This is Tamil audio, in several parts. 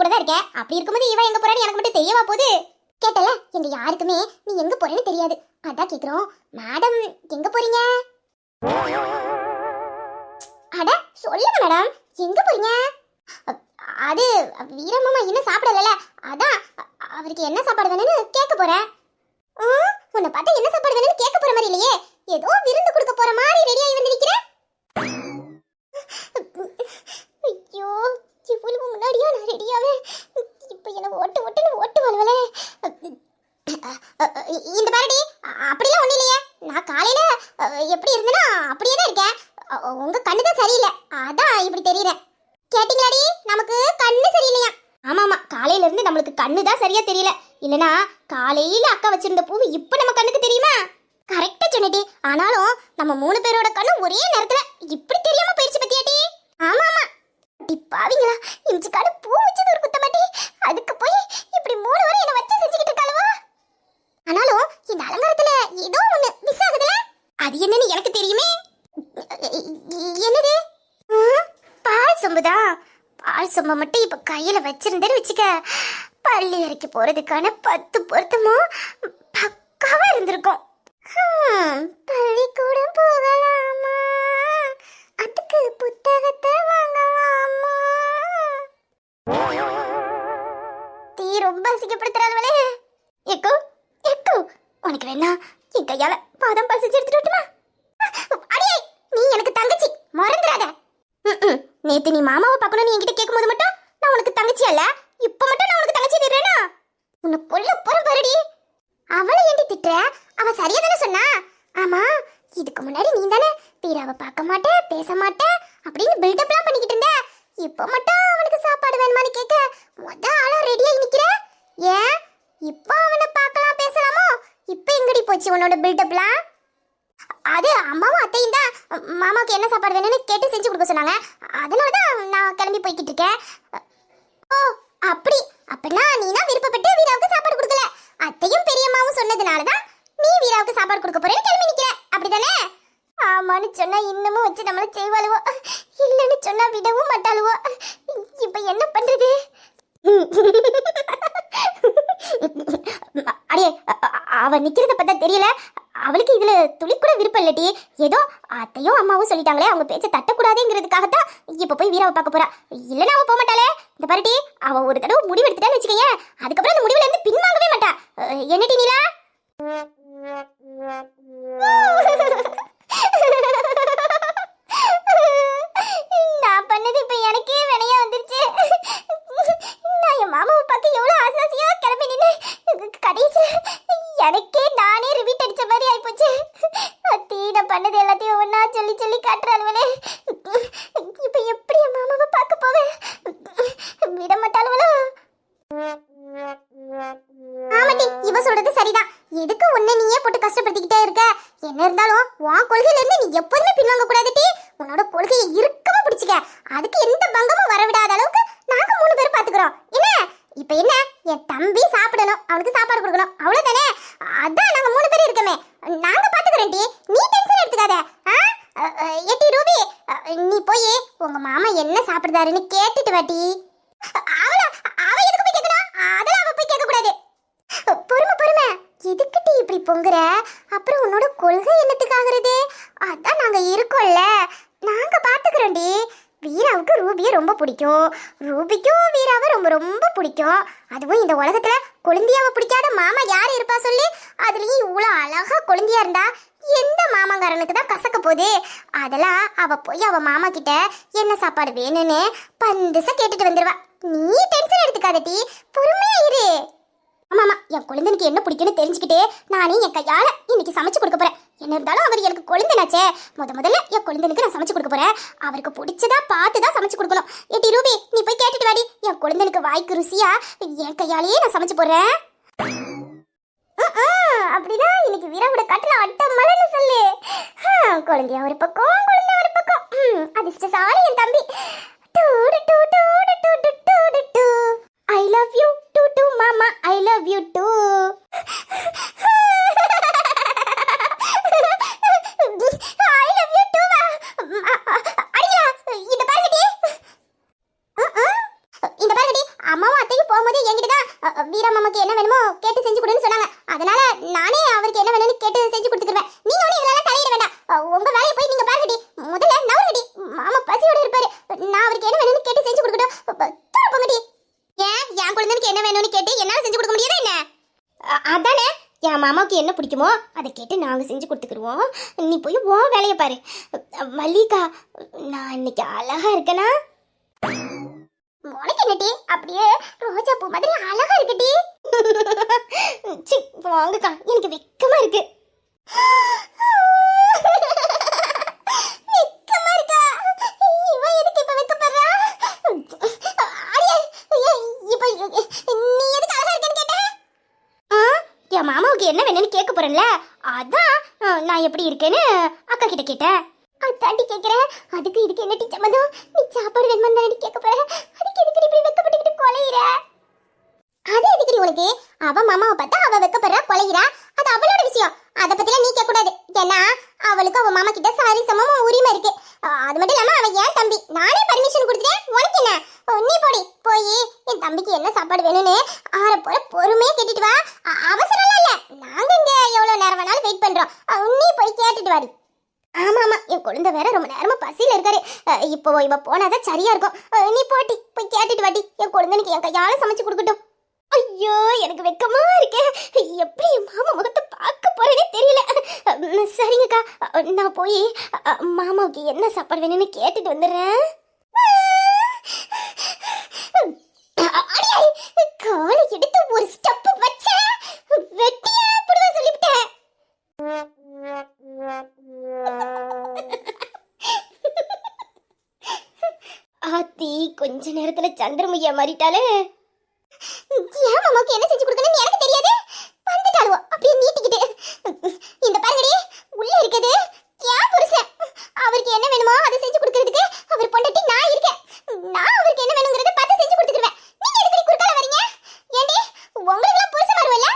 கூட தான் இருக்கேன். அப்படி இருக்கும்போது இவ எங்க போறான்னு எனக்கு மட்டும் தெரியவா போகுது? கேட்டல, எங்க யாருக்குமே நீ எங்க போறேன்னு தெரியாது. அதான் கேக்குறோம். மேடம் எங்க போறீங்க? அட சொல்லுங்க மேடம், எங்க போறீங்க? அது வீரமாமா இன்னும் சாப்பிடல, அதான் அவருக்கு என்ன சாப்பாடு வேணும்னு கேட்க போறேன். உன்னை பார்த்தா என்ன சாப்பாடு வேணும்னு கேட்க போற மாதிரி இல்லையே, ஏதோ விருந்து கொடுக்க போற மாதிரி ரெடியாகி வந்து நிக்கிறேன். ஐயோ, இவ்வளவு முன்னாடியா நான் ரெடியாவே? இப்ப என்ன ஓட்டு வாழ்வலே. இந்த பாரடி, அப்படிலாம் ஒண்ணு இல்லையே. நான் காலையில எப்படி இருந்தேனா அப்படியே தான் இருக்கேன். உங்க கண்ணு தான் சரியில்லை, அதான் இப்படி தெரியறேன். கேட்டீங்களாடி, நமக்கு கண்ணு சரியில்லையா? ஆமாமா, காலையில இருந்து நம்மளுக்கு கண்ணு தான் சரியா தெரியல. இல்லனா காலையில அக்கா வச்சிருந்த பூ இப்ப நம்ம கண்ணுக்கு தெரியுமா? கரெக்டா சொன்னடி. ஆனாலும் நம்ம 3 பேரோட கண்ணு ஒரே நேரத்துல இப்படி தெரியாம போயிடுச்சு பத்தியாடி. ஆமா ஆமா, டிப்பாவீங்களா, இஞ்சி காடு பூ வச்சது ஒரு குத்தமாட்டி, அதுக்கு போய் இப்படி 3 வரை என்ன வச்சு செஞ்சுக்கிட்டு இருக்காளவா? ஆனாலும் இந்த அலங்காரத்துல ஏதோ ஒண்ணு மிஸ் ஆகுதுல. அது என்னன்னு எனக்கு தெரியுமே. என்னது? பால் சொம்புதான். பால் சொம்ப மட்டும் இப்ப கையில வச்சிருந்தேன்னு வச்சுக்க, பள்ளி வரைக்கும் போறதுக்கான 10 பொருத்தமும் பக்காவா இருந்திருக்கும். பள்ளிக்கூடம் போகலாமா, அதுக்கு புத்தகத்தை வாங்கலாமா? தீ ரொம்ப அசிங்கப்படுத்துறாளே. எக்கோ எக்கோ, உனக்கு வேணா என் கையால பாதம் பால் செஞ்சு எடுத்துட்டு வரட்டுமா? அடியே, நீ எனக்கு தங்கச்சி, மறந்துடாத. நேத்து நீ மாமாவை பார்க்கணும்னு என்கிட்ட கேட்கும்போது மட்டும் நான் உனக்கு தங்கச்சி அல்ல, இப்ப மட்டும் நான் உனக்கு தங்கச்சி திட்டுறேனா? உன்னை கொல்ல போறேன் பாருடி. அவளை ஏண்டி திட்டுற? அவ சரியா தானே சொன்னா. ஆமா, இதுக்கு முன்னாடி நீ தானே வீராவை பார்க்க மாட்டேன் பேச மாட்டேன் அப்படின்னு பில்டப்லாம் பண்ணிக்கிட்டு இருந்த. இப்ப மட்டும் அவனுக்கு சாப்பாடு வேணுமான்னு கேட்க ஆளா ரெடியாகி நிக்கிற. ஏன் இப்ப அவனை பார்க்கலாம் பேசலாமோ? இப்ப எங்கடி போச்சு உன்னோட பில்டப்லாம்? அது அம்மாவும் அத்தையும் தான் மாமாவுக்கு என்ன சாப்பாடு வேணும்னு கேட்டு செஞ்சு கொடுக்க சொன்னாங்க. அதனால தான் நான் கிளம்பி போய்கிட்டு இருக்கேன். ஓ அப்படி, அப்படின்னா நீ தான் விருப்பப்பட்டு வீராவுக்கு சாப்பாடு கொடுக்கல. அத்தையும் பெரியம்மாவும் சொன்னதுனால தான் நீ வீராவுக்கு சாப்பாடு கொடுக்க போறேன்னு கிளம்பி நிக்கிற, அப்படிதானே? ஆமான்னு சொன்னா இன்னமும் வச்சு நம்மள செய்வாளுவோ, இல்லைன்னு சொன்னா விடவும் மாட்டாளுவோ. இப்ப என்ன பண்றது? அடியே, அவ நிக்கிறத பார்த்தா தெரியல, அவளுக்கு இதுல துளி கூட விருப்பம் இல்லட்டி. ஏதோ அத்தையும் அம்மாவும் சொல்லிட்டாங்களே, அவங்க பேச்ச தட்டக்கூடாதுங்கிறதுக்காகத்தான் இப்ப போய் வீராவை பார்க்க போறா. இல்லைன்னா அவ போக மாட்டாளே. இந்த பாருட்டி, அவ ஒரு தடவை முடிவு எடுத்துட்டான்னு வச்சுக்கேன், அதுக்கப்புறம் அந்த முடிவுல இருந்து பின்வாங்கவே மாட்டா. என்னடி நீலா? நான் பண்ணது இப்ப எனக்கே வினையா வந்துருச்சு. நான் என் மாமாவை பார்க்க எவ்வளவு ஆசாசியா கிளம்பி நின்று கடைசி எனக்கே நானே ரிவீட் அடிச்ச மாதிரி ஆயிப்போச்சு. அத்தி, நான் பண்ணது எல்லாத்தையும் ஒன்னா சொல்லி சொல்லி காட்டுறாளுவனே. இப்ப எப்படி என் மாமாவை பார்க்க போவேன்? விட மாட்டாளுவளோ? ஆமாட்டி, இவ சொல்றது சரிதான். எதுக்கு உன்னை நீயே போட்டு கஷ்டப்படுத்திக்கிட்டே இருக்க? என்ன இருந்தாலும் உன் கொள்கையில இருந்து நீ எப்போதுமே பின்வாங்க கூடாதுட்டி. உன்னோட கொள்கையை இறுக்கமா பிடிச்சிக்க. அதுக்கு எந்த பங்கமும் வரவிடாத அளவுக்கு நாங்க 3 பேரும் பாத்துக்கிறோம். என்ன இப்ப என்ன, என் தம்பி சாப்பிடணும், அவனுக்கு சாப்பாடு கொடுக்கணும், அவ்வளவுதானே? அதான் நாங்க 3 பேரும் இருக்கமே, நாங்க பாத்துக்கிறோம் டி. நீ டென்ஷன் எடுத்துக்காத. ஏட்டி ரூபி, நீ போய் உங்க மாமா என்ன சாப்பிடுறாருன்னு கேட்டுட்டு வாட்டி. அவ எதுக்கு போய் கேட்கணும்? அதெல்லாம் அவ போய் கேட்க கூடாது. பொறுமை, எதுக்கிட்டி இப்படி பொங்குற? அப்புறம் உன்னோட கொள்கை என்னத்துக்காகிறது? அதான் நாங்க இருக்கோம்ல, நாங்க பாத்துக்கிறோம்டி. வீராவுக்கு ரூபியை ரொம்ப பிடிக்கும், ரூபிக்கும் வீராவை ரொம்ப ரொம்ப பிடிக்கும். அதுவும் இந்த உலகத்துல கொழுந்தியாவை பிடிக்காத மாமா யாரு இருப்பா சொல்லி? அதுலயும் இவ்வளோ அழகா கொழுந்தியா இருந்தா எந்த மாமாங்காரனுக்கு தான் கசக்க போகுது? அதெல்லாம் அவ போய் அவ மாமா கிட்ட என்ன சாப்பாடு வேணும்னு பந்துசா கேட்டுட்டு வந்துருவா. நீ டென்ஷன் எடுத்துக்காதட்டி, பொறுமையா இரு. ஆமாமா, என் குழந்தைக்கு என்ன பிடிக்குன்னு தெரிஞ்சுக்கிட்டே நானே என் கையால இன்னைக்கு சமைச்சு கொடுக்க போறேன். என்ன இருந்தாலும் அவர் எனக்கு குழந்தைனாச்சே, முதல்ல என் குழந்தைக்கு நான் சமைச்சு கொடுக்க போறேன். அவருக்கு பிடிச்சதா பார்த்து தான் சமைச்சு கொடுக்கணும். ஏட்டி ரூபி, நீ போய் கேட்டுட்டு வாடி. என் குழந்தைக்கு வாய்க்கு ருசியா என் கையாலேயே நான் சமைச்சு போடுறேன். அப்படிதான் இன்னைக்கு வீராவோட கட்டில அட்ட மலைன்னு சொல்லு. குழந்தைய ஒரு பக்கம், குழந்தை ஒரு பக்கம். அதிர்ஷ்டசாலி என் தம்பி. I love you too mama, I love you too. I love you too. அடியா, இந்த பாருங்கடி, இந்த பாருங்கடி, அம்மா அம்மாவும் அத்தையும் போகும்போது என்கிட்ட தான் வீரா மாமாக்கு என்ன வேணுமோ கேட்டு செஞ்சு கொடுன்னு சொன்னாங்க. அதனால நானே அவருக்கு என்ன வேணும்னு கேட்டு செஞ்சு கொடுத்துக்கிறேன். நீங்க ஒன்றும் இதெல்லாம் தலையிட வேண்டாம். உங்க வேலையை போய் நீங்க பாருங்கடி. முதல்ல நவரடி. மாமா பசியோட இருப்பாரு. நான் அவருக்கு என்ன வேணும்னு கேட்டு செஞ்சு கொடுக்கட்டும். போங்கடி. ஏன் என் குழந்தைக்கு என்ன வேணும்னு கேட்டு என்னால செஞ்சு கொடுக்க முடியாதா என்ன? அதானே, என் மாமாவுக்கு என்ன பிடிக்குமோ அதை கேட்டு நாங்கள் செஞ்சு கொடுத்துக்குருவோம். நீ போய் உன் வேலையை பாரு. மல்லிகா, நான் இன்னைக்கு அழகா இருக்கேனா? உனக்கு என்னடி அப்படியே ரோஜா பூ மாதிரி அழகா இருக்குடி. சி வாங்கக்கா, எனக்கு வெக்கமா இருக்கு. வெக்கமா இருக்கா? இவன் எதுக்கு இப்ப வெக்கப்படுறா? இப்ப நீ எதுக்கு அழகா இருக்கேன்னு கேட்ட? என் மாமாவுக்கு என்ன வேணும்னு கேட்க போறேன்ல, அதான் நான் எப்படி இருக்கேன்னு அக்கா கிட்ட கேட்டேன். அதாண்டி கேட்கிறேன். அதுக்கு இதுக்கு என்ன டீச்சர் மதம்? நீ சாப்பாடு வேணுமா தானடி கேட்க போற? அதுக்கு எதுக்கு இப்படி வெக்கப்பட்டுக்கிட்டு கொலையிற? அது எதுக்கு உனக்கு? அவ மாமாவை பார்த்தா அவ வெக்கப்படுறா, கொலையிறா. அது அவளோட விஷயம். அதை பத்திலாம் நீ கேட்க கூடாது. ஏன்னா அவளுக்கு அவ மாமா கிட்ட சாரி சமமா உரிமை இருக்கு. அது மட்டும் இல்லாம அவன் ஏன் தம்பி. நானே பர்மிஷன் கொடுத்துட்டேன். உனக்கு என்ன? நீ போடி, போய் என் தம்பிக்கு என்ன சாப்பாடு வேணும்னு ஆற போற பொறுமையா கேட்டுட்டு வா. அவசரம் இல்ல, நாங்க இங்க எவ்வளவு நேரம் வேணாலும் வெயிட் பண்றோம். நீ போய் கேட்டுட்டு வாடி. ஆமா ஆமா, என் குழந்தை வேற ரொம்ப நேரமா பசியில இருக்காரு. இப்போ இவ போனாதான் சரியா இருக்கும். நீ போட்டி போய் கேட்டுட்டு வாடி. என் குழந்தைக்கு என் கையால சமைச்சு கொடுக்கட்டும். ஐயோ, எனக்கு வெக்கமா இருக்கே. எப்படி என் மாமா முகத்தை பார்க்க போறேனே தெரியல. சரிங்கக்கா, நான் போய் மாமாவுக்கு என்ன சாப்பாடு வேணும்னு கேட்டுட்டு வந்துடுறேன். காலை எடுத்து ஒரு ஸ்டெப் வச்ச வெட்டியா புடுவ சொல்லிவிட்டேன். ஆத்தி கொஞ்ச நேரத்துல சந்திரமுகியா மாறிட்டாலே. ஏன் மாமாவுக்கு என்ன செஞ்சு கொடுக்கணும்னு எனக்கு தெரியாது. வந்துட்டாளுவோ அப்படியே நீட்டிக்கிட்டு. இந்த பாருங்கடி, உள்ள இருக்குது ஏன் புருஷன். அவருக்கு என்ன வேணுமோ அதை செஞ்சு கொடுக்கறதுக்கு அவர் பொண்டாட்டி நான் இருக்கேன். நான் அவருக்கு என்ன வேணுங்கிறத பார்த்து செஞ்சு கொடுத்துருவேன். நீங்க எதுக்கு குறுக்கால வரீங்க? ஏண்டி, உங்களுக்கு புருஷன் வருவல்ல,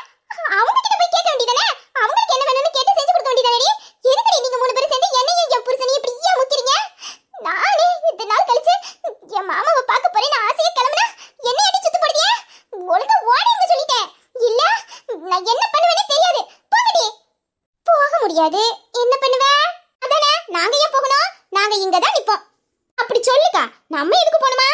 அவங்க கிட்ட போய் கேட்க வேண்டியதானே? அவங்களுக்கு என்ன வேணும்னு கேட்டு செஞ்சு கொடுக்க வேண்டியதானே? எதுக்கு நீங்க மூணு பேரும் சேர்ந்து என்னையும் என் புருஷனையும் இப்படி ஏன் முக்கிறீங்க? நானே இத்தனை நாள் கழிச்சு என் மாமாவை பார்க்க போறேன்னு ஆசையை கிளம்புனா என்ன அடி சுத்து போடுதிய? ஒழுங்கா ஓடிங்க சொல்லிட்டேன். இல்ல நான் என்ன பண்ணுவேனே தெரியாது. போகடி. போக முடியாது. என்ன பண்ணுவ? அதானே, நாங்க ஏன் போகணும்? நாங்க இங்க தான் நிப்போம். அப்படி சொல்லுக்கா, நம்ம எதுக்கு போணுமா?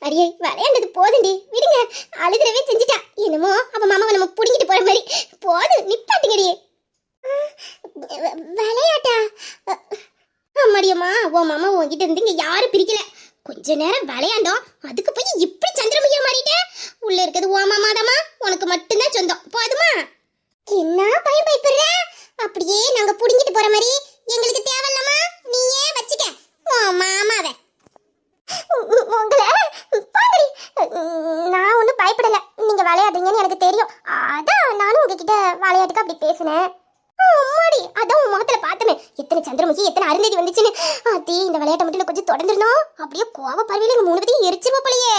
அடியே, விளையாண்டது போதுண்டி, விடுங்க. அழுதுறவே செஞ்சுட்டா. என்னமோ அவ மாமாவை நம்ம புடிங்கிட்டு போற மாதிரி. போதும், நிப்பாட்டுங்கடி. விளையாட்டா? அம்மாடியம்மா, உன் மாமா உன்கிட்ட இருந்து இங்க யாரும் பிரிக்கல. கொஞ்ச நேரம் விளையாண்டோம், அதுக்கு போய் இப்படி சந்திரமுகியா மாறிட்ட. உள்ள இருக்கிறது உன் மாமாதாமா, உனக்கு மட்டும்தான் சொந்தம். போதுமா? என்ன பயம் பயப்படுற? அப்படியே நாங்க புடிங்கிட்டு போற மாதிரி எங்களுக்கு தேவையில்லமா? நீயே வச்சுக்க உன் மாமாவை. உங்களை பாங்கடி, நான் ஒன்றும் பயப்படல. நீங்க விளையாடுறீங்கன்னு எனக்கு தெரியும். அதான் நானும் உங்ககிட்ட விளையாட்டுக்கு அப்படி பேசினேன். அம்மாடி, அதான் உன் முகத்துல பார்த்தமே எத்தனை சந்திரமுகி எத்தனை அருந்ததி வந்துச்சுன்னு. ஆத்தி, இந்த விளையாட்டை மட்டும் கொஞ்சம் தொடர்ந்துடணும். அப்படியே கோவ பறவையில எங்க மூணு பேத்தையும் எரிச்சிருவ போலயே.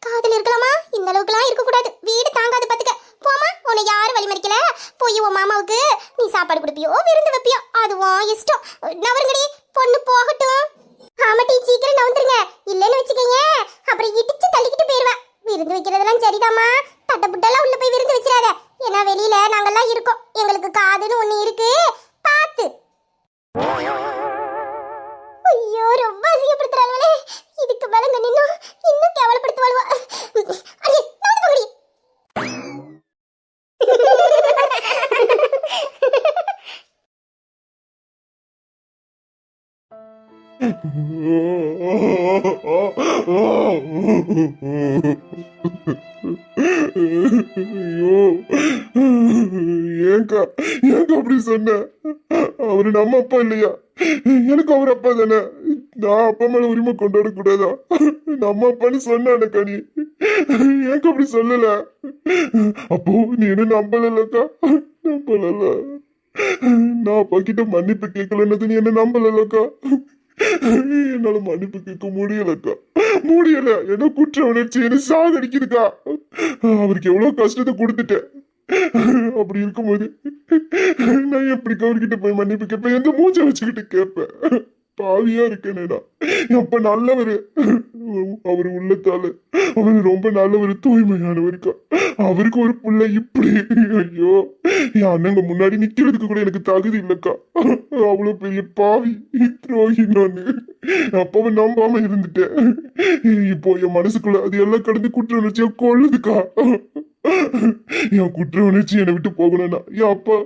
காதல் இருக்கலாமா? இந்த அளவுக்குலாம் இருக்கக்கூடாது. வீடு தாங்காது பாத்துக்க. போமா, உன்னை யாரும் வழிமறிக்கல. போய் உன் மாமாவுக்கு நீ சாப்பாடு கொடுப்பியோ விருந்து வைப்பியோ, அதுவும் இஷ்டம். நவருங்கடி, பொண்ணு போகட்டும். ஆமாட்டி, சீக்கிரம் நவுந்துருங்க. இல்லைன்னு வச்சுக்கீங்க, அப்புறம் இடிச்சு தள்ளிக்கிட்டு போயிருவேன். விருந்து வைக்கிறதெல்லாம் சரிதாம்மா. தட்டை புட்டெல்லாம் உள்ள போய் விருந்து வச்சிடாத. ஏன்னா வெளியில நாங்கெல்லாம் இருக்கோம். எங்களுக்கு காதுன்னு ஒண்ணு இருக்கு, பாத்து. ஐயோ, ரொம்ப அசிங்கப்படுத்துறாங்களே. இதுக்கு மேல இன்னும் கேவலப்படுத்துவாளுவா. அடே, நவுந்து போங்கடி. ஏங்கா ஏங்க அப்படி சொன்ன? அவரு நம்ம அப்பா இல்லையா? எனக்கு அவர் அப்பா தானே. நான் அப்பா மேல உரிமை கொண்டாட கூடாதா? நம்ம அப்பான்னு சொன்னானக்கா நீ எனக்கு அப்படி சொல்லல. அப்போ நீ என்ன நம்பலக்கா? நம்பல. நான் அப்பா கிட்ட மன்னிப்பு கேட்கலன்னது நீ என்ன நம்பலக்கா? என்னால மன்னிப்பு கேட்க முடியலக்கா. முடியல. என்ன குற்ற உணர்ச்சி என்ன சாகடிக்குதுக்கா. அவருக்கு எவ்வளவு கஷ்டத்தை கொடுத்துட்டேன். அப்படி இருக்கும்போது நான் எப்படிக்கா அவர்கிட்ட போய் மன்னிப்பு கேட்பேன்? எந்த மூஞ்ச வச்சுக்கிட்டு கேட்பேன்? பாவியா இருக்கேனேடா. அப்ப நல்லவரு. அவரு உள்ளத்தால அவரு ரொம்ப நல்லவரு, தூய்மையானவருக்கா. அவருக்கு ஒரு புள்ள இப்படி. ஐயோ, என் அண்ணங்க முன்னாடி நிக்கிறதுக்கு கூட எனக்கு தகுதி இல்லக்கா. அவ்வளவு பெரிய பாவி, துரோகி நானு. அப்பவே நம்பாம இருந்துட்டேன். இப்போ என் மனசுக்குள்ள அது எல்லாம் கடந்து குற்ற உணர்ச்சியா கொள்ளுதுக்கா. என் குற்ற உணர்ச்சி என்னை விட்டு போகணும்னா என் அப்பா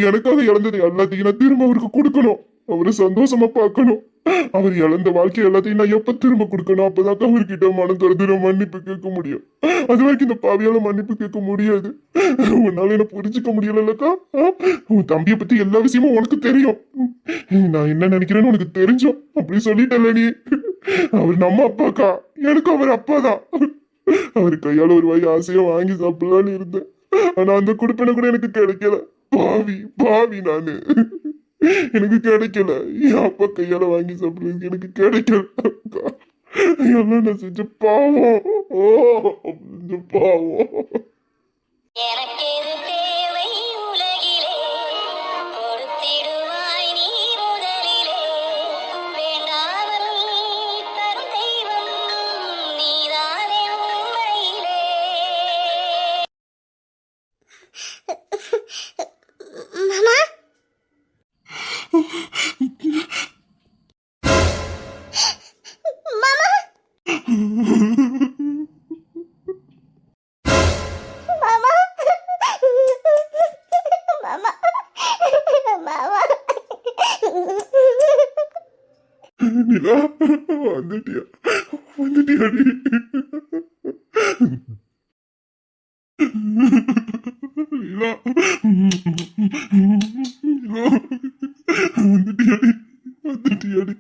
எனக்காக இழந்தது எல்லாத்தையும் நான் திரும்ப அவருக்கு கொடுக்கணும். அவரை சந்தோஷமா பார்க்கணும். அவர் இழந்த வாழ்க்கை எல்லாத்தையும் நான் எப்ப திரும்ப கொடுக்கணும். அப்பதான் அவர்கிட்ட மனம் திறந்து மன்னிப்பு கேட்க முடியும். அது வரைக்கும் இந்த பாவியால மன்னிப்பு கேட்க முடியாது. உன்னால என்ன புரிஞ்சுக்க முடியலக்கா. உன் தம்பியை பத்தி எல்லா விஷயமும் உனக்கு தெரியும். நான் என்ன நினைக்கிறேன்னு உனக்கு தெரிஞ்சோம். அப்படி சொல்லிட்டல நீ. அவர் நம்ம அப்பாக்கா. எனக்கு அவர் அப்பாதான். அவர் கையால ஒரு வாய் ஆசையா வாங்கி சாப்பிடலான்னு இருந்தேன். ஆனா அந்த குடுப்பனை கூட எனக்கு கிடைக்கல. பாவி பாவி நானு. எனக்கு கிடைக்கல. என் அப்பா கையால வாங்கி சாப்பிடுறதுக்கு எனக்கு கிடைக்கல. எல்லாம் நான் செஞ்ச பாவம். செஞ்ச பாவம். மாமா, மாமா, மாமா, மாமா, மாமா. நிலா, வந்துட்டியா? வந்துட்டியாடி? நிலா, நிலா, வந்துட்டியாடி? வந்துட்டியாடி?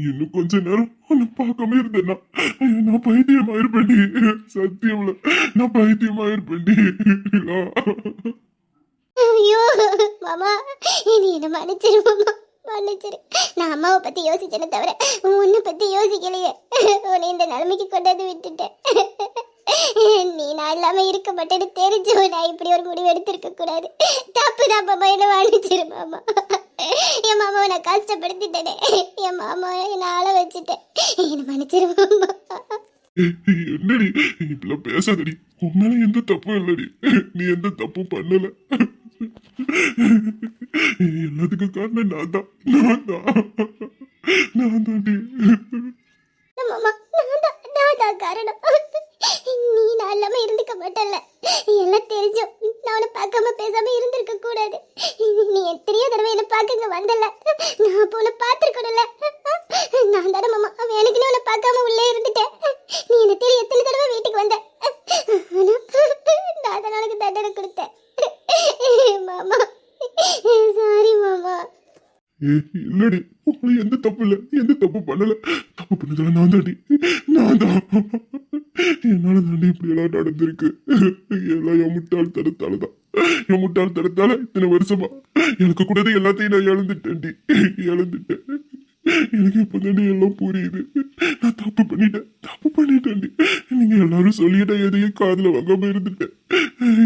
இன்னும் கொஞ்ச நேரம் உன்னை பார்க்காம இருந்தேன்னா நான் பைத்தியமாயிருப்பேன்டி. சத்தியம்ல நான் பைத்தியமாயிருப்பேன்டி. நிலா, ஐயோ மாமா, நீ என்ன மன்னிச்சிரு மாமா, மன்னிச்சிரு. நான் அம்மாவை பத்தி யோசிச்சேனே தவிர உன்னை பத்தி யோசிக்கலையே. உன்னை இந்த நிலைமைக்கு கொண்டாந்து விட்டுட்டேன். நீ நான் இல்லாம இருக்க மாட்டேன்னு தெரிஞ்சு நான் இப்படி ஒரு முடிவு எடுத்திருக்க கூடாது. தப்பு தான் மாமா, என்ன மன்னிச்சிரு மாமா. என் மாமாவை நான் கஷ்டப்படுத்திட்டேனே. என் மாமா என்ன ஆள வச்சுட்டேன். என்ன மன்னிச்சிரு மாமா. என்னடி இப்பெல்லாம் பேசாதடி. உன்னால எந்த தப்பும் இல்லடி. நீ எந்த தப்பும் பண்ணல. எல்லாத்துக்கும் காரணம் நான் தான். நான் தாண்டி. மாமா, நான் தான் காரணம். நீ நான் இல்லாம இருந்துக்க மாட்டல. எல்லாம் தெரிஞ்சும் நான் உன்னை பார்க்காம பேசாம இருந்திருக்க கூடாது. நீ எத்தனையோ தடவை என்ன பார்க்க வந்தல. நான் அப்போ உன்னை பார்த்துருக்கணும்ல. நான் தானே மாமா எனக்குன்னு உன்னை பார்க்காம உள்ளே இருந்துட்டேன். நீ என்ன தேடி எத்தனை தடவை வீட்டுக்கு வந்த. ஆனா நான் தான் உனக்கு தண்டனை கொடுத்தேன். மாமா, சாரி மாமா. இல்லடி, உங்களை எந்த தப்பு இல்ல. எந்த தப்பு பண்ணல. தப்பு பண்ணதால நான் தாண்டி. நான் தான். என்னால தாண்டி இப்படி எல்லாம் நடந்திருக்கு. எல்லாம் என் முட்டாள் தரத்தாலதான். என் முட்டாள் தரத்தால இத்தனை வருஷமா எனக்கு கூடது எல்லாத்தையும் நான் இழந்துட்டேன்டி. இழந்துட்டேன். எனக்கு இப்பதாண்டி எல்லாம் புரியுது. நான் தப்பு பண்ணிட்டேன்டி. நீங்க எல்லாரும் சொல்லிட்ட எதையும் காதுல வாங்காம இருந்துட்டேன்.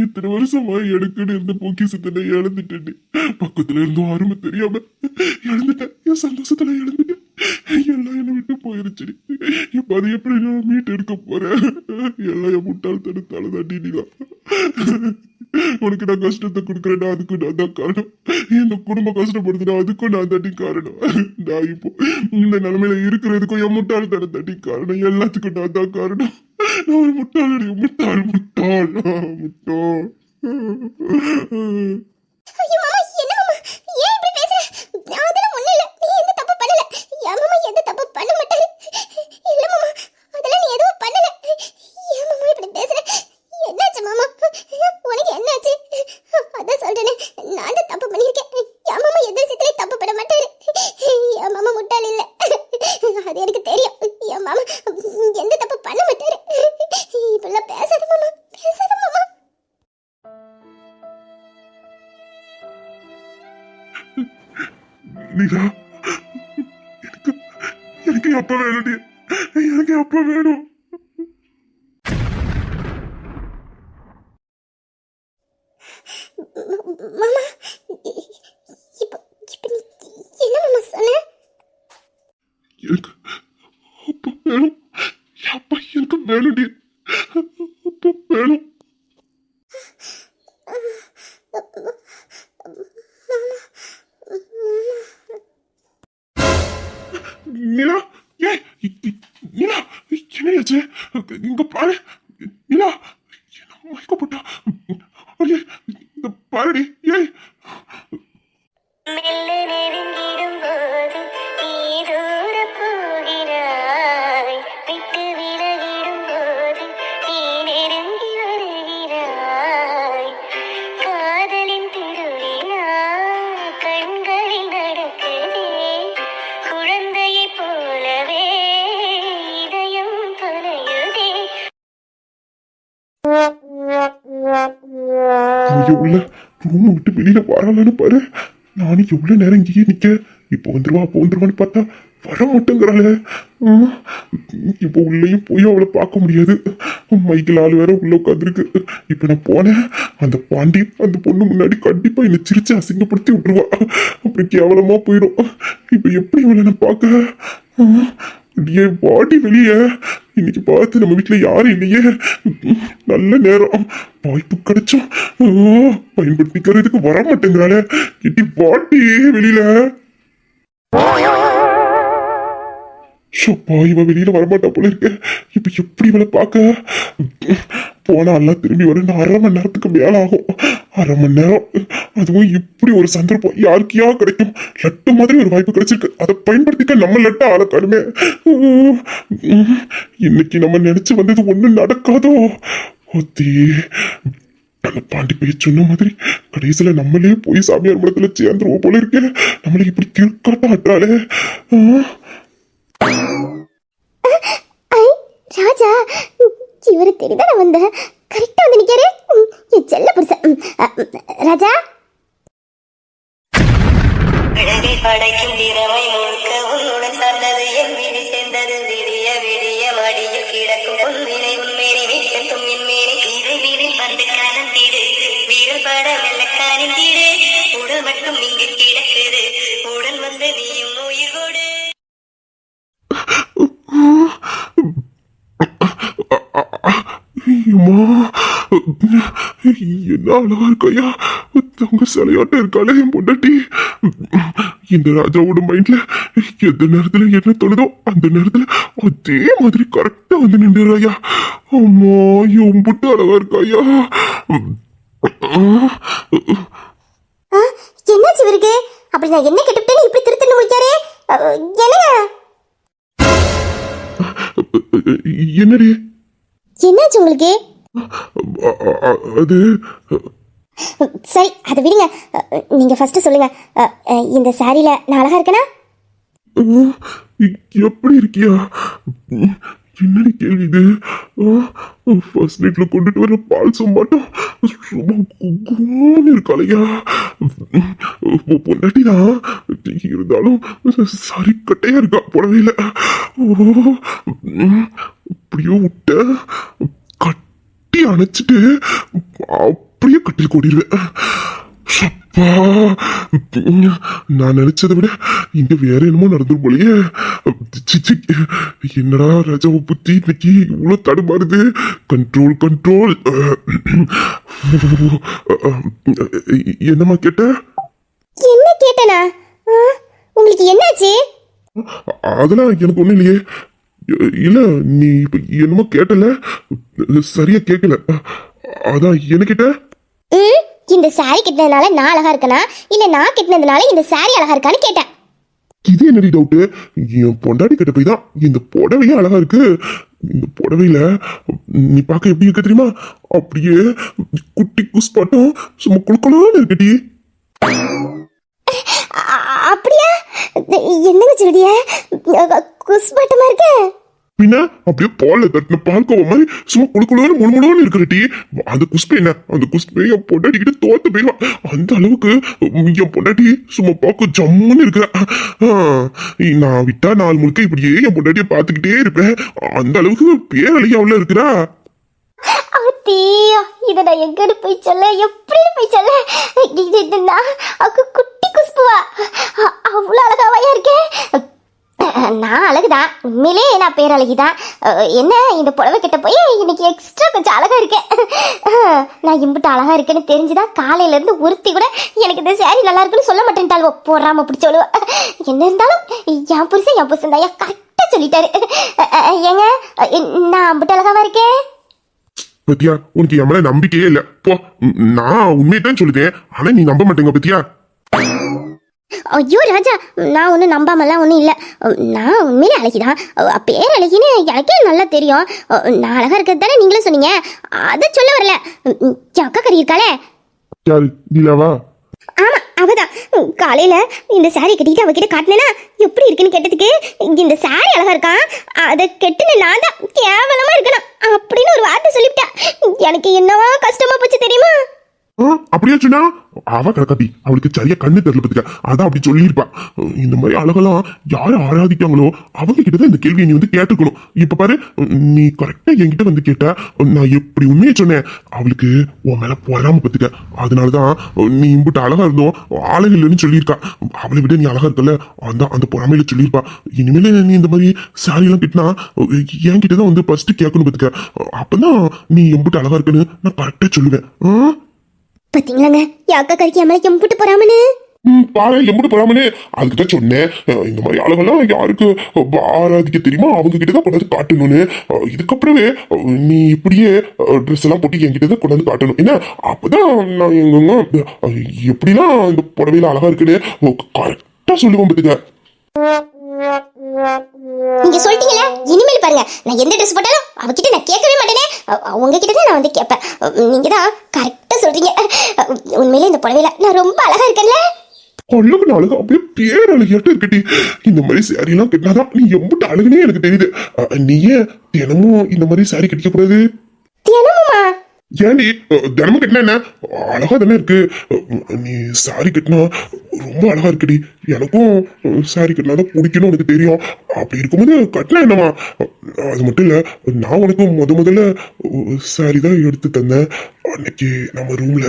இத்தனை வருஷமா எனக்குன்னு இருந்த பொக்கிஷத்தை இழந்துட்டேன்டி. பக்கத்துல இருந்தும் அருமை தெரியாம இழந்துட்டேன். என் சந்தோஷத்துல இழந்துட்டேன். எல்லாம் என்னை விட்டு போயிருச்சு. இப்ப அது எப்படி நான் மீட்டு எடுக்க போறேன்? எல்லாம் என் முட்டாள் தடுத்தால தாண்டி. நீதான் உனக்கு நான் கஷ்டத்தை கொடுக்குறேன்னா அதுக்கும் நான் தான் காரணம். இந்த குடும்பம் கஷ்டப்படுதுன்னா அதுக்கும் நான் தாண்டி காரணம். நான் இப்போ இந்த நிலைமையில இருக்கிறதுக்கும் என் முட்டாள் தர தாண்டி காரணம். எல்லாத்துக்கும் நான் தான் காரணம். நான் ஒரு முட்டாள். முட்டாள். ஐயோ மாமா, என்ன மாமா, ஏன் இப்படி பேசுற? நான் அதெல்லாம் ஒண்ணும் இல்ல. நீ எந்த தப்பு பண்ணல. என் மாமா எந்த தப்பு பண்ண மாட்டாரு. இல்ல மாமா, அதெல்லாம் நீ எதுவும் பண்ணல. ஏன் மாமா இப்படி பேசுற? என்னாச்சு மாமா? உனக்கு என்னாச்சு? அதான் சொல்றேனே, நான் தான் தப்பு பண்ணிருக்கேன். என் நீலா, எனக்கு எனக்கு எப்ப வேணும்டி, எனக்கு எப்ப வேணும். மாமா இப்போ இப்போ நீ என்ன மாமா சொன்ன? எனக்கு அப்ப வேணும், அப்ப எனக்கு வேணும்டி, அப்ப வேணும். நிலா, ஏய் நிலா, என்னையாச்சு? இங்க பாரு நிலா, என்ன மயக்க போட்டா? ஐயே, இங்க பாருடி, ஏய் மெல்ல நெருங்கிடும் போது நீ தூர போகிறாய், விட்டு விலகிடும் போது நீ நெருங்கி வருகிறாய். காதலின் திருவிழா கண்களில் நடக்குதே, குழந்தையைப் போலவே இதயம் தொலையுதே. ஐயோ, உள்ள ரூம் விட்டு வெளியில வரலான்னு பாரு. நானும் எவ்வளவு நேரம் இங்கேயே நிக்க, இப்போ வந்துருவா அப்போ வந்துருவான்னு பார்த்தா வர மாட்டேங்கிறாளே. இப்போ உள்ளேயும் போய் அவளை பார்க்க முடியாது. மைக்கில் ஆள் வேற உள்ள உட்காந்துருக்கு. இப்போ நான் போனேன், அந்த பாண்டி அந்த பொண்ணு முன்னாடி கண்டிப்பா என்னை சிரிச்சு அசிங்கப்படுத்தி விட்டுருவா. அப்படி கேவலமா போயிடும். இப்போ எப்படி இவளை நான் பார்க்க? அப்படியே பாடி வெளியே. இன்னைக்கு பார்த்து நம்ம வீட்டுல யாரும் இல்லையே, நல்ல நேரம், வாய்ப்பு கிடைச்சோம். பயன்படுத்திக்கிறதுக்கு வர மாட்டேங்கிறாளே. இட்டி பாட்டி வெளியில. ஷப்பா, இவ வெளியில வரமாட்டா போல இருக்க. இப்ப எப்படி இவளை பார்க்க? போனா எல்லாம் திரும்பி வர 1/2 மணி நேரத்துக்கு மேல ஆகும். 1/2 மணி நேரம், அதுவும் இப்படி ஒரு சந்தர்ப்பம் யாருக்கையா கிடைக்கும். லட்டு மாதிரி ஒரு வாய்ப்பு கிடைச்சிருக்கு, அதை பயன்படுத்திக்க நம்ம லட்டு ஆள காணுமே. இன்னைக்கு நம்ம நினைச்சு வந்தது ஒண்ணும் நடக்காதோ. ஒத்தி அந்த பாண்டி போய் சொன்ன மாதிரி கடைசியில நம்மளே போய் சாமியார் மடத்துல சேர்ந்துருவோம் போல இருக்கே. நம்மளை இப்படி கிற்காட்ட ஆட்டாளே. ஐ ராஜா, இவரு தெரியுதா நான் வந்தேன். கரெக்டா வந்து நிக்காரு என் செல்ல புருஷன். ராஜா, அழகை படைக்கும் திறமை முழுக்க உன்னுடன் சார்ந்தது, என் விழி சேர்ந்தது. விடிய விடிய மடியில் கிடக்கும் பொன்வினை உன்மேனி மீட்டும் என் மேனி. இதை வீரில் வந்து கலந்திடு, வீரல் பட மெல்ல காணிந்திடு. உடல் மட்டும் இங்கு கிடக்குது, உடன் வந்து நீயும் உயிர் கொடு. என்ன அழகா இருக்கையா, தங்க சிலையாட்ட இருக்காளே என் பொண்டாட்டி. இந்த ராஜாவோட மைண்ட்ல எந்த நேரத்துல என்ன தோணுதோ அந்த நேரத்துல அதே மாதிரி கரெக்டா வந்து நின்றுறாயா. அம்மா, எம்புட்டு அழகா இருக்காயா. என்னாச்சு இவருக்கு? அப்படி நான் என்ன கெட்டுவிட்டேன்னு இப்படி திருத்தன்னு முடிக்காரு? என்னங்க என்னடி என்னாச்சு உங்களுக்கு? அது சரி, அதை விடுங்க. நீங்க ஃபர்ஸ்ட் சொல்லுங்க, இந்த சாரியில நான் அழகா இருக்கேனா? எப்படி இருக்கியா? என்னடி கேள்வி இது? ஃபர்ஸ்ட் நைட்ல கொண்டுட்டு வர பால் சம்பாட்டம் சும்மா குன்னு இருக்காளையா. பொண்டாட்டிதான் இருந்தாலும் சரி கட்டையா இருக்கா புடவையில. அப்படியோ விட்ட கட்டி அணைச்சிட்டு அப்படியே கட்டில் கூடிடுவேன். சப்பா, நான் நினைச்சதை விட இங்க வேற என்னமோ நடந்துரும் போலயே. சிச்சி, என்னடா ராஜாவை புத்தி இன்னைக்கு இவ்வளவு தடுமாறுது. Control control. என்னம்மா கேட்ட? என்ன கேட்டனா? உங்களுக்கு என்னாச்சு? அதெல்லாம் எனக்கு ஒண்ணும் இல்லையே. இல்ல, நீ இப்ப என்னமோ கேட்டல, சரியா கேட்கல. அதான் என்ன கேட்ட? இந்த சாரி கட்டினதுனால நான் அழகா இருக்கனா, இல்ல நான் கட்டினதுனால இந்த சாரி அழகா இருக்கான்னு கேட்டேன். இது என்னடி டவுட்டு? என் பொண்டாடி கிட்ட போய் தான் இந்த புடவையே அழகா இருக்கு. இந்த புடவையில நீ பார்க்க எப்படி இருக்க தெரியுமா? அப்படியே குட்டி குஸ்பாட்டம் சும்மா குழுக்கணும்னு இருக்கட்டி. அப்படியா? என்னங்க சொல்லிய குஸ்பாட்டமா இருக்க? பின்ன அப்படியே பால்ல தட்டின பால்கோவ மாதிரி சும்மா குழுக்குழுன்னு முழுமுழுன்னு இருக்கிற டீ. அந்த குஸ்பு என்ன, அந்த குஸ்பு என் பொண்டாட்டிக்கிட்ட தோத்து போயிடும். அந்த அளவுக்கு என் பொண்டாட்டி சும்மா பார்க்க ஜம்முன்னு இருக்கிற. நான் விட்டா நாள் முழுக்க இப்படியே என் பொண்டாட்டியை பார்த்துக்கிட்டே இருப்பேன். அந்த அளவுக்கு பேரழகியாவுல இருக்கிறா. தீயா இதை நான் எங்கன்னு போய் சொல்ல, எப்படி போய் சொல்ல? இது நான் குட்டி குஸ்புவா, அவ்வளோ அழகாவையா இருக்கேன். நான் அழகுதான், உண்மையிலே நான் பேரழகிதான். என்ன இந்த புடவை கிட்ட போய் இன்னைக்கு எக்ஸ்ட்ரா கொஞ்சம் அழகா இருக்கேன். நான் இம்பிட்டு அழகா இருக்கேன்னு தெரிஞ்சுதான் காலையில இருந்து ஒருத்தி கூட எனக்கு இந்த சாரி நல்லா இருக்குன்னு சொல்ல மாட்டேன்ட்டாளுவோ, போறாம பிடிச்சவளுவோ. என்ன இருந்தாலும் என் புருஷன் தான் கரெக்டா சொல்லிட்டாரு. ஏங்க நான் அம்பிட்டு அழகாவா இருக்கேன். பத்தியா, உனக்கு என் மேல நம்பிக்கையே இல்ல போ. நான் உண்மையதான் சொல்லுதேன், ஆனா நீ நம்ப மாட்டேங்க பத்தியா. ஐயோ ராஜா, நான் ஒன்றும் நம்பாமலாம் ஒன்றும் இல்லை. நான் உண்மையிலே அழகிதான், பேரழகின்னு எனக்கே நல்லா தெரியும். நான் அழகா இருக்கிறது தானே நீங்களே சொன்னீங்க, அதை சொல்ல வரல. என் அக்கா கறி இருக்காளே. யாரு, நிலாவா? ஆமா, அவதான். காலையில இந்த சாரி கட்டிட்டு அவகிட்ட காட்டினேன்னா எப்படி இருக்குன்னு கேட்டதுக்கு, இந்த சாரி அழகா இருக்கான், அதை கெட்டுன நான் தான் கேவலமா இருக்கணும் அப்படின்னு ஒரு வார்த்தை சொல்லிவிட்டா. எனக்கு என்னவா கஷ்டமா போச்சு தெரியுமா? அப்படியே சொன்னா அவ கட்டி அவளுக்கு சரியா கண்ணு தெரியல பத்துக்க, அதான் அப்படி சொல்லியிருப்பா. இந்த மாதிரி அழகெல்லாம் யாரு ஆராதிக்காங்களோ அவங்க கிட்டதான் இந்த கேள்வியை நீ வந்து கேட்டுக்கணும். இப்ப பாரு, நீ கரெக்டா என்கிட்ட வந்து கேட்ட, நான் எப்படி உண்மையை சொன்னேன். அவளுக்கு உன் மேல பொறாம பத்துக்க, அதனாலதான் நீ இம்பிட்டு அழகா இருந்தோம் ஆளுங்க இல்லைன்னு சொல்லியிருக்கா. அவளை விட நீ அழகா இருக்கல, அந்த பொறாமையில சொல்லியிருப்பா. இனிமேல நீ இந்த மாதிரி சாரி எல்லாம் கிட்டினா என்கிட்டதான் வந்து ஃபர்ஸ்ட் கேட்கணும் பத்துக்க. அப்பதான் நீ எம்பிட்டு அழகா இருக்குன்னு நான் கரெக்டா சொல்லுவேன். பாத்தீங்களாங்க, என் அக்கா கறிக்கு என் மேலே எம்பிட்டு போறாமனு. பாரு, எம்பிட்டு போறாமனே அதுக்குதான் சொன்னேன். இந்த மாதிரி அழகெல்லாம் யாருக்கு ஆராதிக்க தெரியுமா அவங்க கிட்டதான் கொண்டாந்து காட்டணும்னு. இதுக்கப்புறமே நீ இப்படியே ட்ரெஸ் எல்லாம் போட்டு என்கிட்ட தான் கொண்டாந்து காட்டணும். என்ன, அப்பதான் நான் எங்க எப்படிலாம் இந்த புடவையில அழகா இருக்குன்னு கரெக்டா சொல்லுவேன் பத்துக்க. நீங்க சொல்லிட்டீங்களா, இனிமேல் பாருங்க, நான் எந்த ட்ரெஸ் போட்டாலும் அவகிட்ட நான் கேட்கவே மாட்டேனே, அவங்க கிட்ட தான் நான் வந்து கேட்பேன். நீங்க தான் கரெக்டா சொல்றீங்க. உண்மையிலே இந்த புடவையில நான் ரொம்ப அழகா இருக்கேன்ல. அழகு அழகு அப்படியே பேரழகியாட்டும் இருக்கட்டி. இந்த மாதிரி சாரி எல்லாம் கட்டினாதான் நீ எம்பிட்டு அழகுனே எனக்கு தெரியுது. நீ ஏன் தினமும் இந்த மாதிரி சாரி கட்டிக்க கூடாது? தினமுமா? ஏன்டி, தினமும் கட்டினா என்ன, அழகா தானே இருக்கு. நீ சாரி கட்டினா ரொம்ப அழகா இருக்குடி. எனக்கும் சாரி கட்டினாதான் பிடிக்கணும் எனக்கு தெரியும். அப்படி இருக்கும்போது கட்டினா என்னமா? அது மட்டும் இல்ல, நான் உனக்கு முதல்ல சாரி தான் எடுத்து தந்தேன். அன்னைக்கு நம்ம ரூம்ல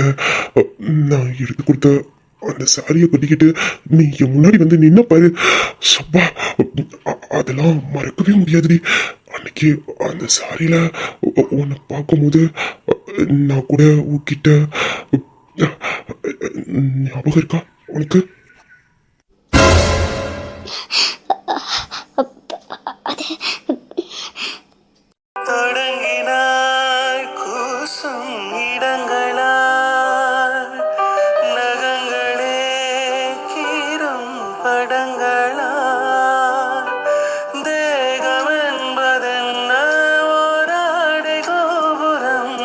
நான் எடுத்து கொடுத்த அந்த சாரியை கட்டிக்கிட்டு நீ என் முன்னாடி வந்து நின்ன பாரு, சப்பா, அதெல்லாம் மறக்கவே முடியாதுடி. அன்னைக்கு அந்த சாரியில உன்னை பார்க்கும்போது நான் கூட உன்கிட்ட ஞாபகம் இருக்கா உனக்கு? தொடங்கினாய் கூசும் இடங்களா, நகங்களே கீரும் படங்களா, தேகம் என்பதென்ன ஓராடை கோபுரம்,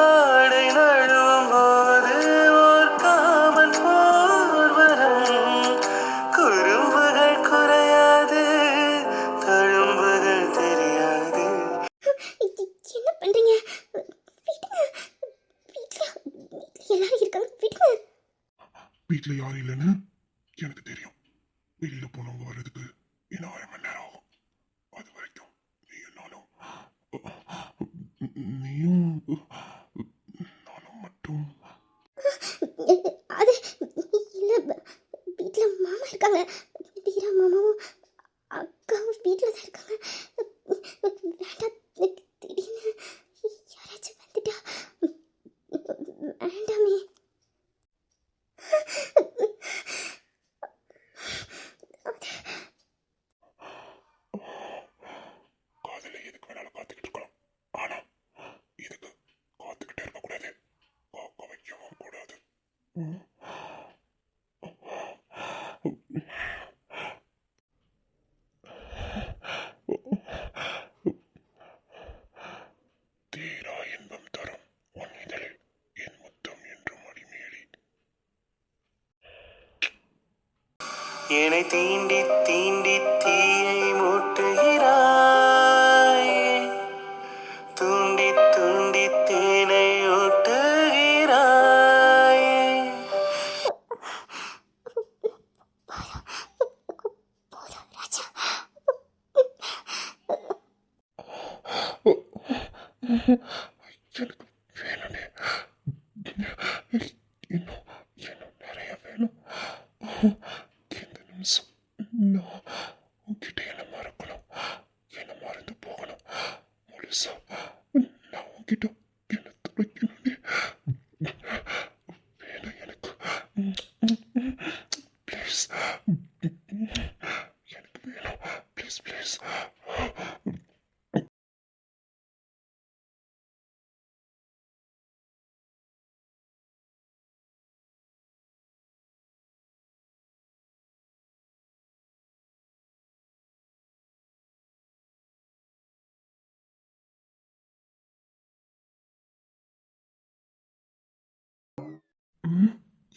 ஆடை நழுவும் போது ஓர் காமன் போர்வரம், குறும்புகள் குறையாது தழும்புகள் தெரியாது. என்ன பண்றீங்க? வீட்டுல எல்லாரும் இருக்காங்க, விடுங்க. வீட்டுல யாரும் இல்லைன்னு எனக்கு தெரியும். வெளியில போனவங்க வர்றதுக்கு இன்னும் 1/2 மணி நேரம் ஆகும். அது வரைக்கும் நீயும் நானும் மட்டும். அது இல்ல, வீட்டுல மாமா இருக்காங்க. வீரா மாமாவும் அக்காவும் வீட்டுல தான் இருக்காங்க. வேண்டாம், திடீர்னு யாராச்சும் வந்துட்டா வேண்டாமே. காதல எதுக்கு வேணாலும் காத்துக்கிட்டு இருக்கலாம். ஆனா இதுக்கு காத்துக்கிட்டே இருக்க கூடாது, காக்க வைக்கவும் கூடாது. தீரா இன்பம் தரும் உன் இதழில் என் முத்தம் என்றும் அடிமேலி. என்னை தீண்டி தீண்டி தீயை மூட்டுகிறாய். எனக்கு வேணும்னே இன்னும் இன்னும் நிறைய வேணும். இந்த நிமிஷம் நான் உன்கிட்ட என்ன மறக்கணும், என்ன மறந்து போகணும். முழுசா நான் உன்கிட்ட என்ன துடைக்கணும்னே வேணும் எனக்கு. ப்ளீஸ் எனக்கு வேணும். Please please.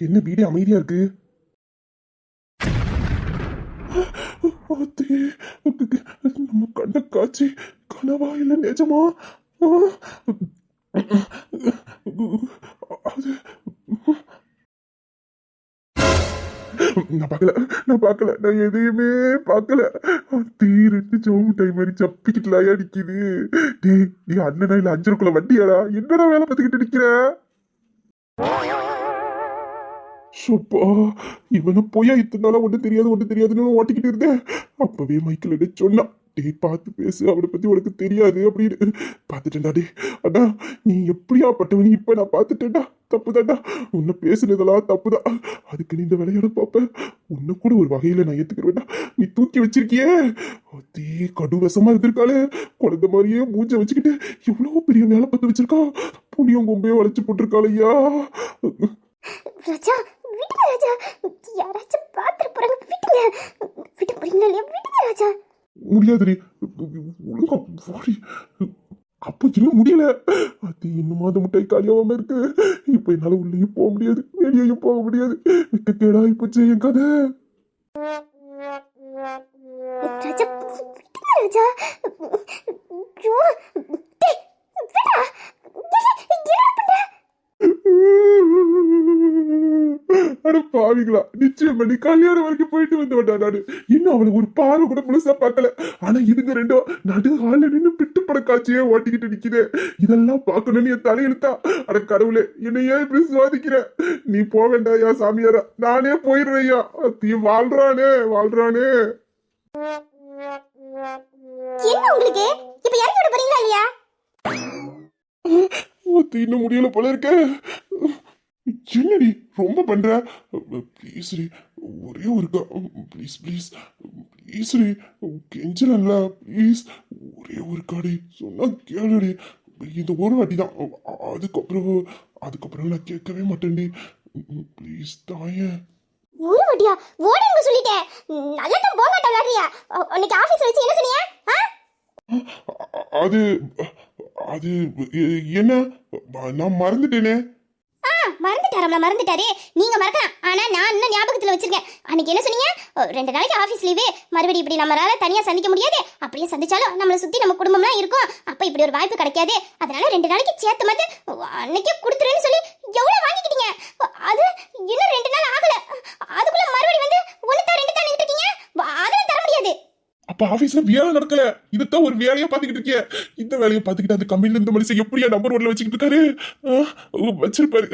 என்ன வீடே அமைதியா இருக்கு? அத்தே, நம்ம கண்ட காட்சி கனவா இல்ல நிஜமா? அது நான் பார்க்கல, நான் எதையுமே பார்க்கல. தீரெட்டு ஜோம் டைம் மாதிரி சப்பிக்கிட்டு அடிக்குது. டேய், நீ அண்ணனா இல்ல அஞ்சருக்குள்ள வண்டியாடா? என்னடா வேலை பார்த்துக்கிட்டு நிக்கிற? சோப்பா, இவனை போயா இத்தனை நாளா ஒன்றும் தெரியாதுன்னு ஓட்டிக்கிட்டு இருந்தேன். அப்பவே மைக்கில் சொன்னான், டேய் பார்த்து பேசு, அவனை பத்தி உனக்கு தெரியாது அப்படின்னு. பார்த்துட்டேன்டா. டே அண்ணா, நீ எப்படியா பட்டவனி? இப்ப நான் பார்த்துட்டேன்டா. தப்புதான்டா, உன்னை பேசுனதெல்லாம் தப்புதான். அதுக்கு நீ இந்த விளையாட பார்ப்ப, உன்னை கூட ஒரு வகையில நான் ஏத்துக்கிறேன்டா. நீ தூக்கி வச்சிருக்கியே, அதே கடுவசமா இருந்திருக்காளே, குழந்தை மாதிரியே மூஞ்ச வச்சுக்கிட்டு எவ்வளவு பெரிய வேலை பார்த்து வச்சிருக்கா. புளியும் கொம்பையும் வளைச்சு போட்டிருக்காளையா. ராஜா, விடுங்க ராஜா. யாராச்சும் பார்த்துட்டு போறாங்க. விடுங்க. விட்டு போறீங்களா இல்லையா? விடுங்க ராஜா. முடியாதுடி, ஒழுங்கா வாடி. அப்போ இன்னும் முடியல. அது இன்னும் அந்த முட்டை காலியாகாம இருக்கு. இப்ப என்னால உள்ளேயும் போக முடியாது, வெளியேயும் போக முடியாது. கேடாய் போச்சு என் கதை. ராஜா, விடுங்க ராஜா. ஐயோ, டேய், விடா. என்ன பண்ற? அட பாவிங்களா, நிச்சயம் பண்ணி கல்யாணம் வரைக்கும் போயிட்டு வந்து விட்டா நானு. இன்னும் அவளுக்கு ஒரு பார்வை கூட முழுசா பார்க்கல. ஆனா இதுங்க ரெண்டும் நடு ஹால்ல நின்று பிட்டுப்பட காட்சியே ஓட்டிக்கிட்டு நிக்குது. இதெல்லாம் பார்க்கணும்னு என் தலையெழுத்தா. அட கடவுளே, என்னையா இப்படி சுவாதிக்கிற? நீ போக வேண்டாயா சாமியாரா, நானே போயிடுறையா. அத்தி வாழ்றானே. என்ன உங்களுக்கு? இப்ப இறங்கி விட போறீங்களா இல்லையா? அத்தி இன்னும் முடியல போல இருக்க. என்னடி ரொம்ப பண்ற? ப்ளீஸ் ரீ, ஒரே ஒரு ப்ளீஸ் ப்ளீஸ் ப்ளீஸ் ரீ, கெஞ்சலன்ல ப்ளீஸ், ஒரே ஒரு காடி சொன்னா கேளுடி. இந்த ஒரு வாட்டி தான், அதுக்கப்புறம் நான் கேட்கவே மாட்டேன்டி. ப்ளீஸ் தாயே. ஒரு வாட்டியா? ஓடுங்க சொல்லிட்டேன். நல்லா தான் போக மாட்டேன் விளையாடுறியா? அன்னைக்கு ஆபீஸ்ல வச்சு என்ன சொன்னீங்க? அது அது என்ன, நான் மறந்துட்டேனே. மறந்துட்டாரு. நீங்க மறக்கலாம், ஆனா நான் இன்னும் ஞாபகத்துல வச்சிருக்கேன். அன்னைக்கு என்ன சொன்னீங்க? 2 நாளைக்கு ஆபீஸ் லீவு, மறுபடியும் இப்படி நம்மளால தனியா சந்திக்க முடியாது. அப்படியே சந்திச்சாலும் நம்மளை சுத்தி நம்ம குடும்பம்லாம் இருக்கும். அப்ப இப்படி ஒரு வாய்ப்பு கிடைக்காது. அதனால 2 நாளைக்கு சேர்த்து வந்து அன்னைக்கே கொடுத்துருன்னு சொல்லி எவ்வளவு வாங்கிக்கிட்டீங்க? அது இன்னும் 2 நாள் ஆகல. அதுக்குள்ள மறுபடியும் வந்து 1 தான் 2 தான் நின்னுட்டு இருக்கீங்க. அதெல்லாம் தர முடியாது. அப்ப ஆபீஸ்ல வேலை நடக்கல, இதுதான் ஒரு வேலையா பாத்துக்கிட்டு இருக்கிய. இந்த வேலையை பாத்துக்கிட்டு அந்த கம்பெனில இருந்த மனுஷன் எப்படியா நம்பர் 1ல வச்சுக்கிட்டு இருக்காரு? வச்சிருப்பாரு.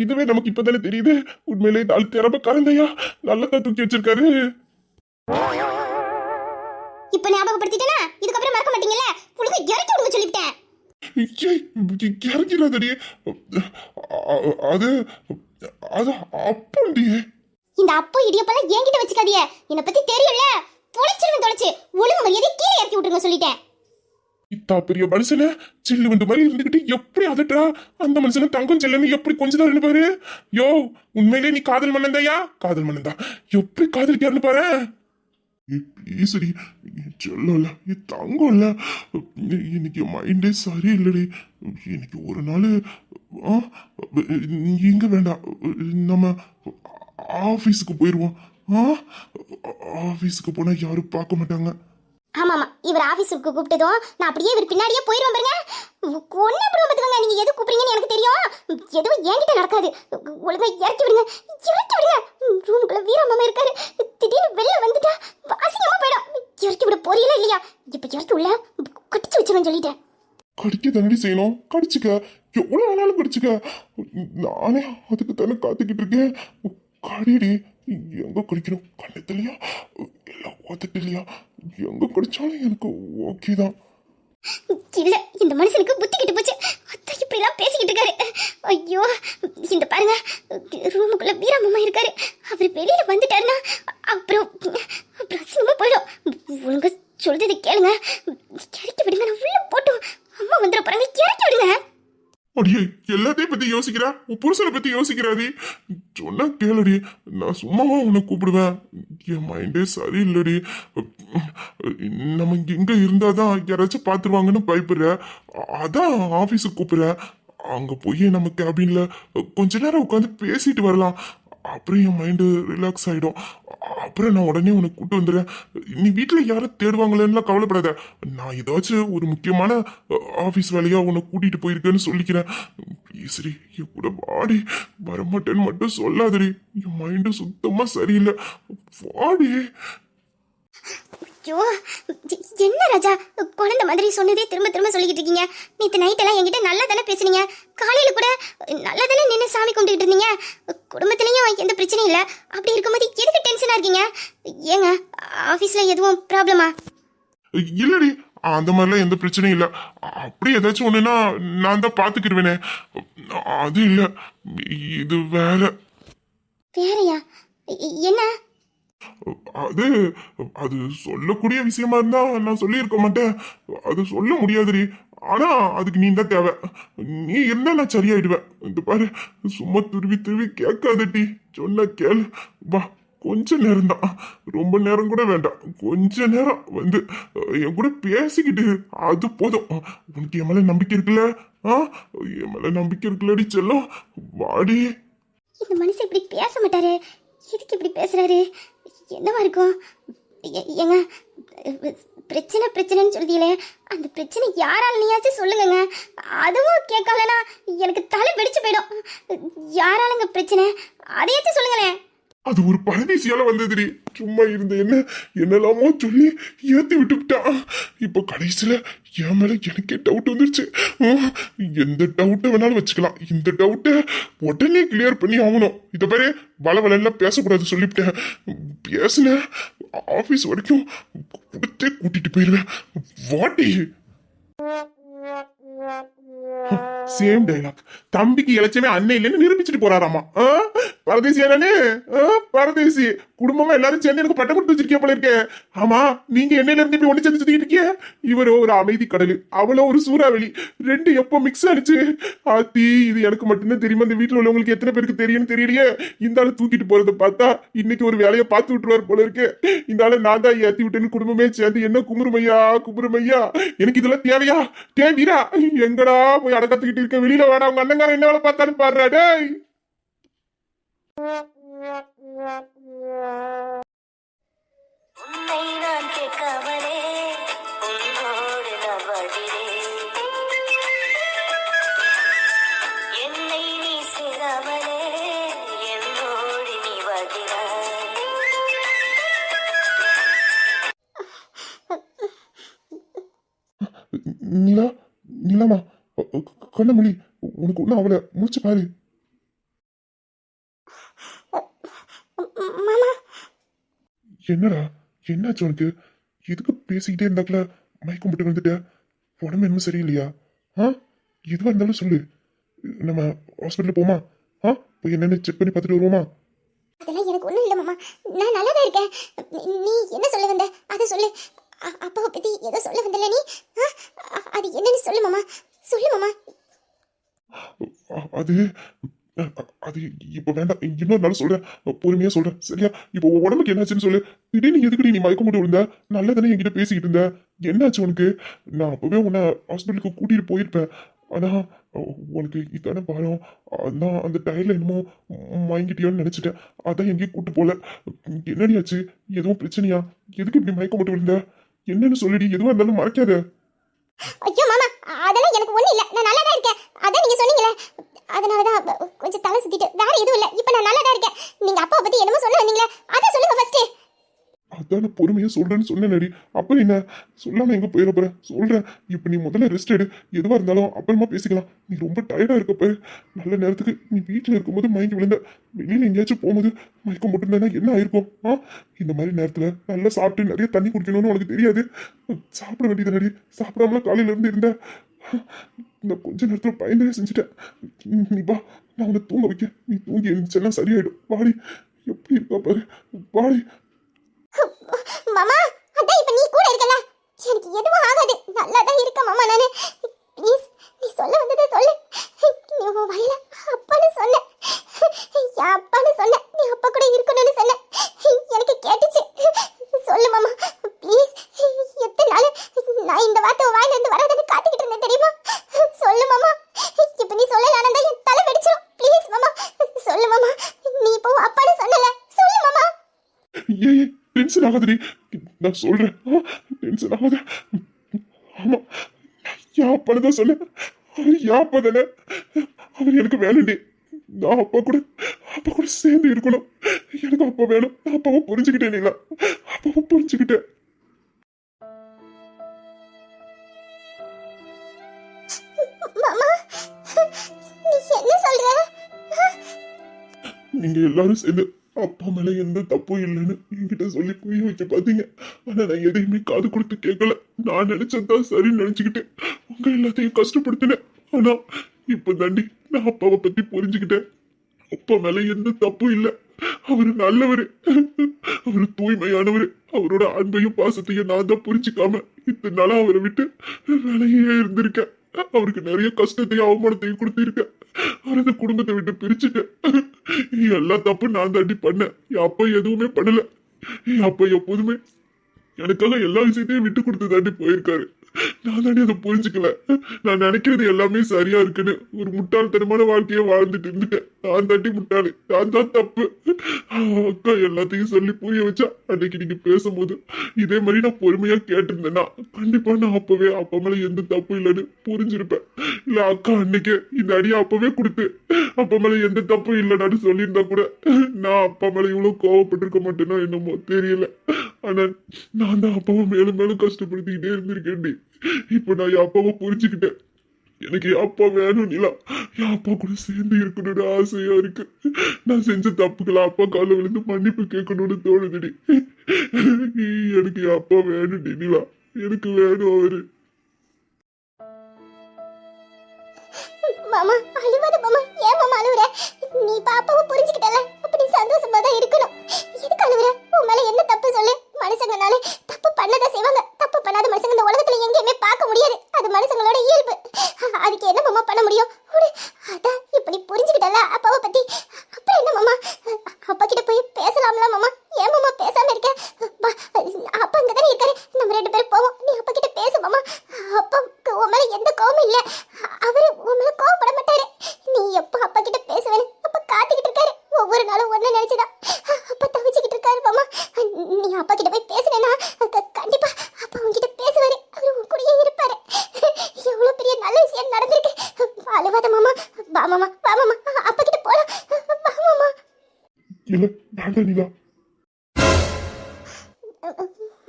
இதுவே நமக்கு இப்பதானே தெரியுது. உண்மையிலே நாலு திறமை கலந்தையா நல்லதான் தூக்கி வச்சிருக்காரு. இப்ப ஞாபகப்படுத்திட்டேனா? இதுக்கப்புறம் மறக்க மாட்டீங்கல்ல? புழுக இறக்கி விடுங்க சொல்லிட்டேன். இறக்கிறாதடி. அது அது அப்படியே. இந்த அப்போ இடியப்பெல்லாம் என்கிட்ட வச்சுக்காதீங்க. என்னை பத்தி தெரியும்ல, தொலைச்சு ஒழுங்கு மரியாதை கீழே இறக்கி விட்டுருங்க சொல்லிட்டேன். இத்தா பெரிய மனுஷன சில்லு வந்து மாதிரி இருந்துகிட்டு எப்படி அதட்டா? அந்த மனுஷன தங்கம் செல்லன்னு எப்படி கொஞ்சம் தான் பாரு. யோ, உண்மையிலே நீ காதல் மன்னந்தாயா? காதல் மன்னந்தா எப்படி காதலிக்காருன்னு பாரு. ஈஸ்வரி, சொல்லல, தங்கம் இல்ல. இன்னைக்கு மைண்டே சரியில்லடி. இன்னைக்கு ஒரு நாள் இங்க வேண்டாம், நம்ம ஆபீஸுக்கு போயிருவோம். ஆபீஸுக்கு போனா யாரும் பார்க்க மாட்டாங்க. ஆமா, இவர் ஆபீஸுக்கு கூப்பிட்டதும் நான் அப்படியே இவர் பின்னாடியே போயிடுவேன் பாருங்க. ஒன்னு எப்படி பார்த்துக்கோங்க. நீங்க எது கூப்பிடுறீங்கன்னு எனக்கு தெரியும். எதுவும் என்கிட்ட நடக்காது. ஒழுங்கா இறக்கி விடுங்க. ரூமுக்குள்ள வீரமாமா இருக்காரு. திடீர்னு வெளில வந்துட்டா அசிங்கமா போயிடும். இறக்கி விட போறீங்களா இல்லையா? இப்ப இறக்கி உள்ள கட்டிச்சு வச்சிருவேன் சொல்லிட்டேன். கடிக்க தானடி செய்யணும், கடிச்சுக்க, எவ்வளவு வேணாலும் கடிச்சுக்க. நானே அதுக்கு தானே காத்துக்கிட்டு இருக்கேன். கடிடி, எங்க கடிக்கணும், கண்ணத்துலையா இல்ல உதட்டுலையா, எங்க கடிச்சாலும் எனக்கு ஓகே தான். இல்ல, இந்த மனுஷனுக்கு புத்தி கிட்டு போச்சு. அத்தை இப்படி எல்லாம் பேசிக்கிட்டு இருக்காரு. ஐயோ, இந்த பாருங்க, ரூமுக்குள்ள வீராமம்மா இருக்காரு. அவர் வெளியில வந்துட்டாருன்னா அப்புறம் அசிங்கமா போயிடும். ஒழுங்கா சொல்றதை கேளுங்க. இறக்கி விடுங்க, நான் உள்ள போட்டும் அம்மா வந்துட போறாங்க. இறக்கி விடுங்க. அடியே, எல்லாத்தையும் பத்தி யோசிக்கிறா, உன் புருஷனை பத்தி யோசிக்கிறாதி. சொன்னா கேளுடி, நான் சும்மாவா உன்னை கூப்பிடுவேன். என் மைண்டே சரியில்லடி. நம்ம இங்க இருந்தாதான் யாராச்சும் பாத்துருவாங்கன்னு பயப்படுற, அதான் ஆபீஸுக்கு கூப்பிடுற. அங்க போய் நம்ம கேபின்ல கொஞ்ச நேரம் உட்காந்து பேசிட்டு வரலாம். அப்புறம் என் மைண்டு ரிலாக்ஸ் ஆகிடும். அப்புறம் நான் உடனே உனக்கு கூப்பிட்டு வந்துடுறேன். நீ வீட்டில் யாரும் தேடுவாங்களேன்னுலாம் கவலைப்படாத. நான் ஏதாச்சும் ஒரு முக்கியமான ஆஃபீஸ் வேலையாக உன்னை கூட்டிகிட்டு போயிருக்கேன்னு சொல்லிக்கிறேன். ப்ளீஸ்ரி, என் கூட வாடி. வரமாட்டேன்னு மட்டும் சொல்லாதடி, என் மைண்டு சுத்தமாக சரியில்லை. வாடி. ஐயோ, என்ன ராஜா, குழந்தை மாதிரி சொன்னதே திரும்ப திரும்ப சொல்லிக்கிட்டு இருக்கீங்க. நேற்று நைட்டெல்லாம் என்கிட்ட நல்லா தானே பேசுனீங்க. காலையில கூட நல்லா தானே நின்று சாமி கும்பிட்டுக்கிட்டு இருந்தீங்க. குடும்பத்துலேயும் எந்த பிரச்சனையும் இல்லை. அப்படி இருக்கும்போது எதுக்கு டென்ஷனாக இருக்கீங்க? ஏங்க, ஆஃபீஸில் எதுவும் ப்ராப்ளமா? இல்லடி, அந்த மாதிரிலாம் எந்த பிரச்சனையும் இல்லை. அப்படி ஏதாச்சும் ஒன்றுனா நான் தான் பார்த்துக்கிடுவேனே. அது இல்லை, இது வேற. வேறையா? என்ன? அது அது சொல்லக்கூடிய விஷயமா இருந்தா நான் சொல்லியிருக்க மாட்டேன். அது சொல்ல முடியாதுடி. ஆனா அதுக்கு நீ தான் தேவை. நீ இருந்தா நான் சரியாயிடுவேன். இந்த பாரு, சும்மா துருவி துருவி கேட்காதடி, சொன்ன கேளு. வா, கொஞ்ச நேரம் தான், ரொம்ப நேரம் கூட வேண்டாம். கொஞ்ச நேரம் வந்து என் கூட பேசிக்கிட்டு அது போதும். உனக்கு என் மேல நம்பிக்கை இருக்குல்ல? என் மேல நம்பிக்கை இருக்குல்லடி செல்லம், வாடி. இந்த மனுஷன் இப்படி பேச மாட்டாரு. எதுக்கு இப்படி பேசுறாரு? என்னவா இருக்கும்? ஏங்க, பிரச்சனைன்னு சொல்றீங்களே, அந்த பிரச்சனை யாரால நீயாச்சும் சொல்லுங்கங்க. அதுவும் கேட்கலன்னா எனக்கு தலை வெடிச்சு போயிடும். யாராலங்க பிரச்சனை, அதையாச்சும் சொல்லுங்களேன். அது ஒரு பரதேசியால வந்ததுடி. சும்மா இருந்த என்னெல்லாமோ சொல்லி ஏத்தி விட்டுவிட்டான். இப்போ கடைசியில என் மேல எனக்கே டவுட் வந்துருச்சு. எந்த டவுட்டை வேணாலும் வச்சுக்கலாம், இந்த டவுட்டை உடனே கிளியர் பண்ணி ஆகணும். இதை பாரு, வளவலெல்லாம் பேசக்கூடாது சொல்லிவிட்டேன். பேசுன ஆபீஸ் வரைக்கும் கொடுத்தே கூட்டிட்டு போயிருவேன். வாட்டி. Same dialogue. தம்பிக்கு இளைச்சவே அண்ணன் இல்லைன்னு நிரூபிச்சுட்டு போறாராமா. பரதேசியா நானே? பரதேசி குடும்பமா எல்லாரும் சேர்ந்து எனக்கு பட்டம் கொடுத்து வச்சிருக்கேன் போல இருக்கேன். ஆமா, நீங்க எண்ணெயில இருந்து இப்படி ஒண்ணு சேர்ந்து சுத்திக்கிட்டு இருக்கீங்க. இவரோ ஒரு அமைதி கடல், அவளோ ஒரு சூறாவளி, ரெண்டு எப்போ மிக்ஸ் ஆனிச்சு. ஆத்தி, இது எனக்கு மட்டும்தான் தெரியுமா? இந்த வீட்டுல உள்ளவங்களுக்கு எத்தனை பேருக்கு தெரியும்னு தெரியலையே. இந்த ஆளு தூக்கிட்டு போறதை பார்த்தா இன்னைக்கு ஒரு வேலையை பார்த்து விட்டுருவார் போல இருக்கு. இந்த ஆளு நான் தான் ஏத்தி விட்டேன்னு குடும்பமே சேர்ந்து என்ன குமுறுமையா. எனக்கு இதெல்லாம் தேவையா? வீரா, எங்கடா போய் அடக்கத்துக்கிட்டு இருக்க? வெளியில வேணா, உங்க அண்ணங்காரன் என்ன வேலை பார்த்தாலும் பாடுறா. டேய், உன்னை நான் கேட்காமலே உன்னோடு நான் வாழ்கிறேன். என்னை நீ சேராமலே என்னோடு நீ வாழ்கிறாய். நிலாமா, கண்ணமொழி, உனக்கு ஒன்னும் அவளை முடிச்சு பாரு. மாமா, என்னடா, என்னாச்சு உனக்கு? எதுக்கு பேசிக்கிட்டே இருந்தாக்கல மயக்கம் போட்டு வந்துட்ட? உடம்பு என்ன சரியில்லையா? எதுவா இருந்தாலும் சொல்லு, நம்ம ஹாஸ்பிட்டல் போமா? போய் என்னன்னு செக் பண்ணி பார்த்துட்டு வருவோமா? அதெல்லாம் எனக்கு ஒண்ணும் இல்ல மாமா, நான் நல்லா தான் இருக்கேன். நீ என்ன சொல்ல வந்த அதை சொல்லு. அப்பாவை பத்தி ஏதோ சொல்ல வந்தல நீ. அது என்னன்னு சொல்லு மாமா, சொல்லு மாமா. அது அது இப்ப வேண்டாம், இன்னொரு நாள் சொல்றேன், பொறுமையா சொல்றேன், சரியா? இப்போ உடம்புக்கு என்னாச்சுன்னு சொல்லு. திடீர்னு எதுக்கடி நீ மயக்கம் போட்டு விழுந்த? நல்லதானே என்கிட்ட பேசிக்கிட்டு இருந்த. என்னாச்சு உனக்கு? நான் அப்பவே உன்னை ஹாஸ்பிட்டலுக்கு கூட்டிட்டு போயிருப்பேன். ஆனா உனக்கு இதான பாரம், அதான் அந்த டயர்ல என்னமோ மயங்கிட்டியோன்னு நினைச்சிட்டேன். அதான் எங்கேயும் கூட்டு போல. என்னடி ஆச்சு? எதுவும் பிரச்சனையா? எதுக்கு இப்படி மயக்கம் போட்டு விழுந்த? என்னன்னு சொல்லிடி, எதுவா இருந்தாலும் மறைக்காத. ஐயோ மாமா, அதெல்லாம் எனக்கு ஒண்ணு இல்ல, நான் நல்லா தான் இருக்கேன். அதான் நீங்க சொன்னீங்களே, அதனாலதான் கொஞ்சம் தலை சுத்திட்டு, வேற எதுவும் இல்ல. இப்ப நான் நல்லா தான் இருக்கேன். நீங்க அப்பாவை பத்தி என்னமோ சொல்ல வந்தீங்களே, அதை சொல்லுங்க ஃபர்ஸ்ட். அதான் நான் பொறுமையா சொல்றேன்னு சொன்னேன்டி. அப்புறம் என்ன சொல்லாம எங்க போயிட போற? சொல்றேன். இப்ப நீ முதல்ல ரெஸ்ட் எடு. எதுவா இருந்தாலும் அப்புறமா பேசிக்கலாம். நீ ரொம்ப டயர்டா இருக்கப்ப நல்ல நேரத்துக்கு நீ வீட்டுல இருக்கும்போது மயங்கி விழுந்த, வெளியில எங்கேயாச்சும் போகும்போது மயக்கம் போட்டுருந்தா என்ன ஆயிருக்கும்? இந்த மாதிரி நேரத்துல நல்லா சாப்பிட்டு நிறைய தண்ணி குடிக்கணும்னு உனக்கு தெரியாது? சாப்பிட வேண்டியது நடி. சாப்பிடாமல காலையில இருந்து இருந்த. இந்த கொஞ்ச நேரத்துல பயந்தே செஞ்சுட்டேன். நீ வா, நான் உன்னை தூங்க வைக்க. நீ தூங்கி எழுந்துச்செல்லாம் சரியாயிடும். வாடி, எப்படி இருக்கா பாரு. வாடி. மாமா அதான் இப்ப நீ கூட இருக்கல, எனக்கு எதுவும் ஆகாது. நல்லா தான் இருக்க மாமா நானு. ப்ளீஸ் நீ சொல்ல வந்ததை சொல்லு. நீ உன் வயல அப்பான்னு சொன்ன, என் அப்பான்னு சொன்ன, நீ அப்பா கூட இருக்கணும்னு சொன்ன. எனக்கு கேட்டுச்சு. சொல்லு மாமா ப்ளீஸ். எத்தனை நாள் நான் இந்த வார்த்தை வாயில இருந்து வராதுன்னு காத்துக்கிட்டு இருந்தேன் தெரியுமா? சொல்லு மாமா. இப்ப நீ சொல்லலானா தான் என் தலை வெடிச்சிடும். ப்ளீஸ் மாமா சொல்லு மாமா. நீ இப்போ அப்பான்னு சொன்னல, சொல்லு மாமா. ஏய், டென்ஷன் ஆகாதடி. நான் சொல்றேன். டென்ஷன் ஆகாத. ஆமா, என் அப்பான்னு தான் சொன்னேன். அவர் என் அப்பா தானே. அவர் எனக்கு வேணும்டி. நான் அப்பா கூட சேர்ந்து இருக்கணும். எனக்கு அப்பா வேணும். நான் அப்பாவை புரிஞ்சுக்கிட்டேன். நீங்களா அப்பாவை புரிஞ்சுக்கிட்டேன். மாமா நீ என்ன சொல்ற? நீங்க எல்லாரும் சேர்ந்து அப்பா மேல எந்த தப்பும் இல்லைன்னு என்கிட்ட சொல்லி புரிய வைக்க பாத்தீங்க. ஆனா நான் எதையுமே காது கொடுத்து கேட்கல. நான் நினைச்சதான் சரின்னு நினைச்சுக்கிட்டேன். உங்க எல்லாத்தையும் கஷ்டப்படுத்தினேன். ஆனா இப்ப தாண்டி நான் அப்பாவை பத்தி புரிஞ்சுக்கிட்டேன். அப்பா மேல எந்த தப்பும் இல்ல. அவரு நல்லவரு. அவரு தூய்மையானவரு. அவரோட அன்பையும் பாசத்தையும் நான் தான் புரிஞ்சுக்காம இத்தனை நாளா அவரை விட்டு வேலையே இருந்திருக்கேன். அவருக்கு நிறைய கஷ்டத்தையும் அவமானத்தையும் கொடுத்திருக்கேன். அவரது குடும்பத்தை விட்டு பிரிச்சுட்டேன். எல்லா தப்பு நான் தாண்டி பண்ணேன். என் அப்பா எதுவுமே பண்ணல. என் அப்பா எப்போதுமே எனக்காக எல்லா விஷயத்தையும் விட்டு கொடுத்து தாண்டி போயிருக்காரு. நான் தாண்டி அதை புரிஞ்சுக்கல. நான் நினைக்கிறது எல்லாமே சரியா இருக்குன்னு ஒரு முட்டாள்தனமான வாழ்க்கையை வாழ்ந்துட்டு இருந்துட்டேன். நான் தாண்டி முட்டாளு. நான் தான் தப்பு. அக்கா எல்லாத்தையும் சொல்லி புரிய வச்சா அன்னைக்கு நீங்க பேசும்போது இதே மாதிரி நான் பொறுமையா கேட்டிருந்தேன்னா கண்டிப்பா நான் அப்பவே அப்பா மேல எந்த தப்பு இல்லைன்னு புரிஞ்சிருப்பேன். இல்ல அக்கா அன்னைக்கு இந்த அடியை அப்பவே கொடுத்து அப்பா மேல எந்த தப்பும் இல்லைன்னு சொல்லியிருந்தா கூட நான் அப்பா மேல இவ்வளவு கோவப்பட்டிருக்க மாட்டேனோ என்னமோ தெரியல. ஆனா நான் தான் அப்பாவை மேலும் மேலும் கஷ்டப்படுத்திக்கிட்டே இருந்திருக்கேன்டி. இப்ப நான் என் அப்பாவை புரிஞ்சுக்கிட்டேன். எனக்கு என் அப்பா வேணும். நிலா என் அப்பா கூட சேர்ந்து இருக்கணும்னு ஆசையா இருக்கு. நான் செஞ்ச தப்புக்களை அப்பா கால விழுந்து மன்னிப்பு கேட்கணும்னு தோணுதுடி. எனக்கு என் அப்பா வேணும்டி நிலா. எனக்கு வேணும் அவரு. மாமா அழுவாத மாமா. ஏன் மாமா அழுவுற? நீ பாப்பாவை புரிஞ்சுக்கிட்டல, அப்ப நீ சந்தோஷமா தான் இருக்கணும். எதுக்கு அழுவுற? உன் மேல என்ன தப்பு சொல்லு? மனுஷங்கனாலே தப்பு பண்ணதான் செய்வாங்க. தப்பு பண்ணாத மனுஷங்க இந்த உலகத்துல எங்கேயுமே பார்க்க முடியாது. அது மனுஷங்களோட இயல்பு. அதுக்கு என்ன மாமா பண்ண முடியும்? அதான் இப்ப நீ புரிஞ்சுக்கிட்டல அப்பாவை பத்தி. அப்புறம் என்ன மாமா, அப்பா கிட்ட போய் பேசலாம்ல மாமா? ஏன் மாமா பேசாம இருக்க? அப்பா அங்க தானே இருக்காரு. நம்ம ரெண்டு பேரும் போவோம். நீ அப்பா கிட்ட பேசு மாமா. அப்பாவுக்கு உன் மேல எந்த கோவமும் இல்ல. அவரு உன் மேல கோவப்பட மாட்டாரு. நீ எப்ப அப்பா கிட்ட பேசுவேன்னு அப்பா காத்துக்கிட்டு இருக்காரு. ஒவ்வொரு நாளும் ஒண்ணு நினைச்சுதான் அப்பா தவிச்சுக்கிட்டு இருக்காரு மாமா. நீ அப்பா கிட்ட போய் பேசுனேன்னா கண்டிப்பா அப்பா உன்கிட்ட பேசுவாரு. அவரு உன் கூடயே இருப்பாரு. எவ்வளவு பெரிய நல்ல விஷயம் நடந்திருக்கு. அழுவாத மாமா. வா மாமா, வா மாமா, அப்பா கிட்ட போலாம். வா மாமா. இல்ல வேண்டாம் நிலா.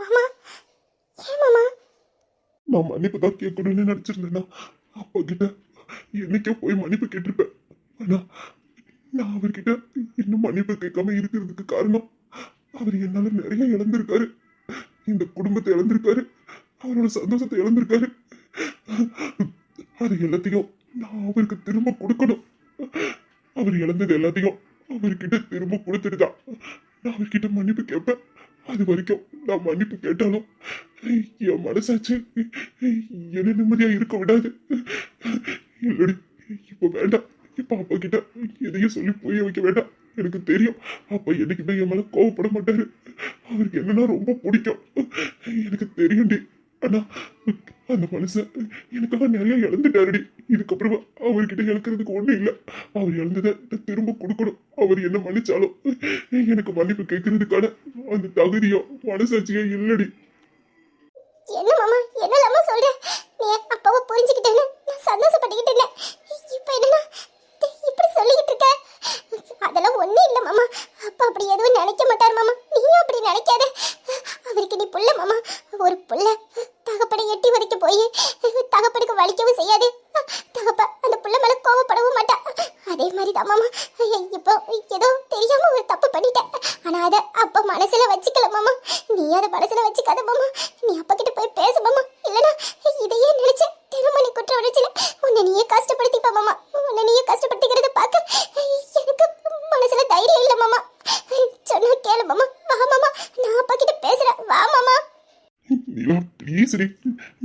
மாமா ஏன் மாமா? நான் மன்னிப்பு தான் கேட்கணும்னு நினைச்சிருந்தேன்னா அப்பா கிட்ட என்னைக்கே போய் மன்னிப்பு கேட்டிருப்பேன். ஆனா நான் அவர்கிட்ட இன்னும் மன்னிப்பு கேட்காம இருக்கிறதுக்கு காரணம் அவர் என்னால நிறைய இழந்திருக்காரு. இந்த குடும்பத்தை இழந்திருக்காரு. அவரோட சந்தோஷத்தை இழந்திருக்காரு. அது எல்லாத்தையும் நான் அவருக்கு திரும்ப கொடுக்கணும். அவர் இழந்தது எல்லாத்தையும் அவர்கிட்ட திரும்ப கொடுத்துட்டுதான் நான் அவர்கிட்ட மன்னிப்பு கேட்பேன். அது வரைக்கும் நான் மன்னிப்பு கேட்டாலும் என் மனசாச்சு என்ன நிம்மதியா இருக்க விடாது. இல்லடி இப்ப வேண்டாம். இப்ப அப்பா கிட்ட எதையும் சொல்லி புரிய வைக்க வேண்டாம். எனக்கு தெரியும் அப்பா என்னைக்குமே என் மேல கோவப்பட மாட்டாரு. அவருக்கு என்னன்னா ரொம்ப பிடிக்கும். எனக்கு தெரியும்டி. ஆனா அந்த மனுஷன் எனக்காக நிறைய இழந்துட்டாருடி. இதுக்கப்புறமா அவர்கிட்ட இழக்கிறதுக்கு ஒண்ணும் இல்லை. அவர் இழந்ததை திரும்ப கொடுக்கணும். அவர் என்ன மன்னிச்சாலும் எனக்கு மன்னிப்பு கேட்கறதுக்கான அந்த தகுதியோ மனசாட்சியோ இல்லடி. என்ன மாமா என்னலாமா சொல்ற? நீ அப்பாவை புரிஞ்சுக்கிட்டேன்னு நான் சந்தோஷப்பட்டுக்கிட்டு இருந்தேன். இப்ப என்னன்னா இப்படி சொல்லிக்கிட்டு இருக்க? அதெல்லாம் ஒண்ணும் இல்ல மாமா. அப்பா அப்படி எதுவும் நினைக்க மாட்டார் மாமா. நீயும் அப்படி நினைக்காத. ஒரு புள்ள தகப்பனை எட்டி வரைக்கும் போய் தகப்பனுக்கு வலிக்கவும் செய்யாது, தகப்ப அந்த புள்ள மேல கோவப்படவும் மாட்டா. அதே மாதிரி தான் மாமா இப்போ ஏதோ தெரியாம ஒரு தப்பு பண்ணிட்டேன். ஆனா அதை அப்ப மனசுல வச்சுக்கல மாமா. நீ அதை மனசுல வச்சுக்காத மாமா. நீ அப்பா கிட்ட போய் பேசு மாமா. இல்லனா இதையே நினைச்சு திருமணி குற்ற உணர்ச்சியில உன்னை நீயே கஷ்டப்படுத்திப்பா மாமா. உன்னை நீயே கஷ்டப்படுத்திக்கிறத பார்க்க எனக்கு மனசுல தைரியம் இல்ல மாமா. சொன்னா கேளு மாமா. வா மாமா, நான் அப்பா கிட்ட பேசுறேன். வா மாமா. நிலா ப்ளீஸ் ரே,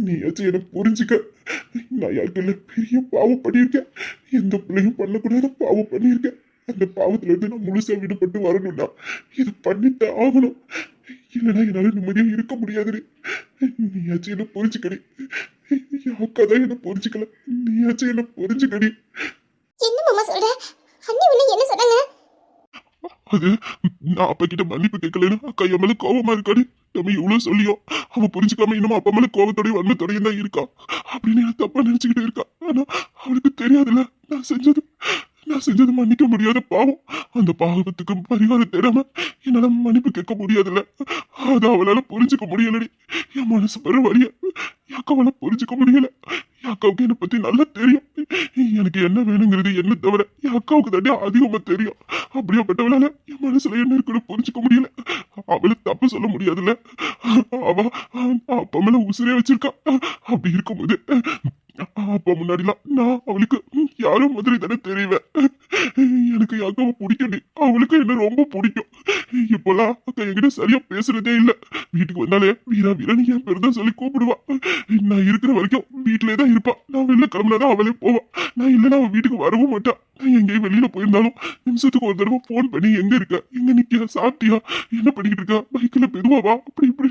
நீயாச்சும் என்ன புரிஞ்சுக்க. நான் யாருக்குள்ள பெரிய பாவம் பண்ணியிருக்கேன். எந்த பிள்ளையும் பண்ணக்கூடாத பாவம் பண்ணியிருக்கேன். அந்த பாவத்துல இருந்து நான் முழுசா விடுபட்டு வரணும்னா இதை பண்ணித்தான் ஆகணும். இல்லைன்னா என்னால நிம்மதியா இருக்க முடியாது. நீயாச்சும் என்ன புரிஞ்சுக்கடி. யாக்காதான் என்ன புரிஞ்சுக்கல. நீயாச்சும் என்ன புரிஞ்சுக்கடி. என்ன மாமா சொல்ற? அண்ணி உன்னை என்ன சொன்னாங்க? அது நான் அப்பா கிட்ட மன்னிப்பு கேட்கலன்னு அக்கா என் மேல கோவமா இருக்காடி. நம்ம இவ்வளவு சொல்லியும் அவன் புரிஞ்சுக்காம இன்னும் அப்பா மேல கோவத்தோடய வன்மத்தோடயும் தான் இருக்கா அப்படின்னு எனக்கு தப்பா நினைச்சுக்கிட்டே இருக்கா. ஆனா அவளுக்கு தெரியாதுல்ல நான் செஞ்சது மன்னிக்க முடியாத பாவம். அந்த பாவத்துக்கு பரிகாரம் தேடாம என்னால மன்னிப்பு கேட்க முடியாதுல்ல. அது அவளால புரிஞ்சுக்க முடியலடி. என் மனசு பெற வழிய அக்காவால புரிஞ்சுக்க முடியல. என் அக்காவுக்கு என்னை பத்தி நல்லா தெரியும். எனக்கு என்ன வேணுங்கிறது என்ன தவிர என் அக்காவுக்கு தாண்டி அதிகமா தெரியும். அப்படியாப்பட்டவளால என் மனசுல என்ன இருக்குன்னு புரிஞ்சுக்க முடியல. அவளை தப்பு சொல்ல முடியாதுல்ல. அவ அப்பா மேல உசுரே வச்சிருக்கா. அப்படி இருக்கும்போது அப்பா முன்னாடிலாம் நான் அவளுக்கு யாரோ மாதிரி தானே தெரிவேன். எனக்கு என் அக்காவை பிடிக்கும். அவளுக்கு என்ன ரொம்ப பிடிக்கும். இப்பெல்லாம் அக்கா என்கிட்ட சரியா பேசுறதே இல்ல. வீட்டுக்கு வந்தாலே வீரா வீரன் என் பேர் தான் சொல்லி கூப்பிடுவா. நான் இருக்கிற வரைக்கும் வீட்டிலே தான் இருப்பா. நான் வெளில கிளம்புனாதான் அவளே போவா. நான் இல்லைன்னா அவன் வீட்டுக்கு வரவும் மாட்டா. நான் எங்கேயும் வெளியில போயிருந்தாலும் நிமிஷத்துக்கு ஒரு தடவை போன் பண்ணி எங்க இருக்க, எங்க நிக்க, சாப்பிட்டியா, என்ன பண்ணிக்கிட்டு இருக்கா, பைக்ல பெருவாவா, அப்படி இப்படி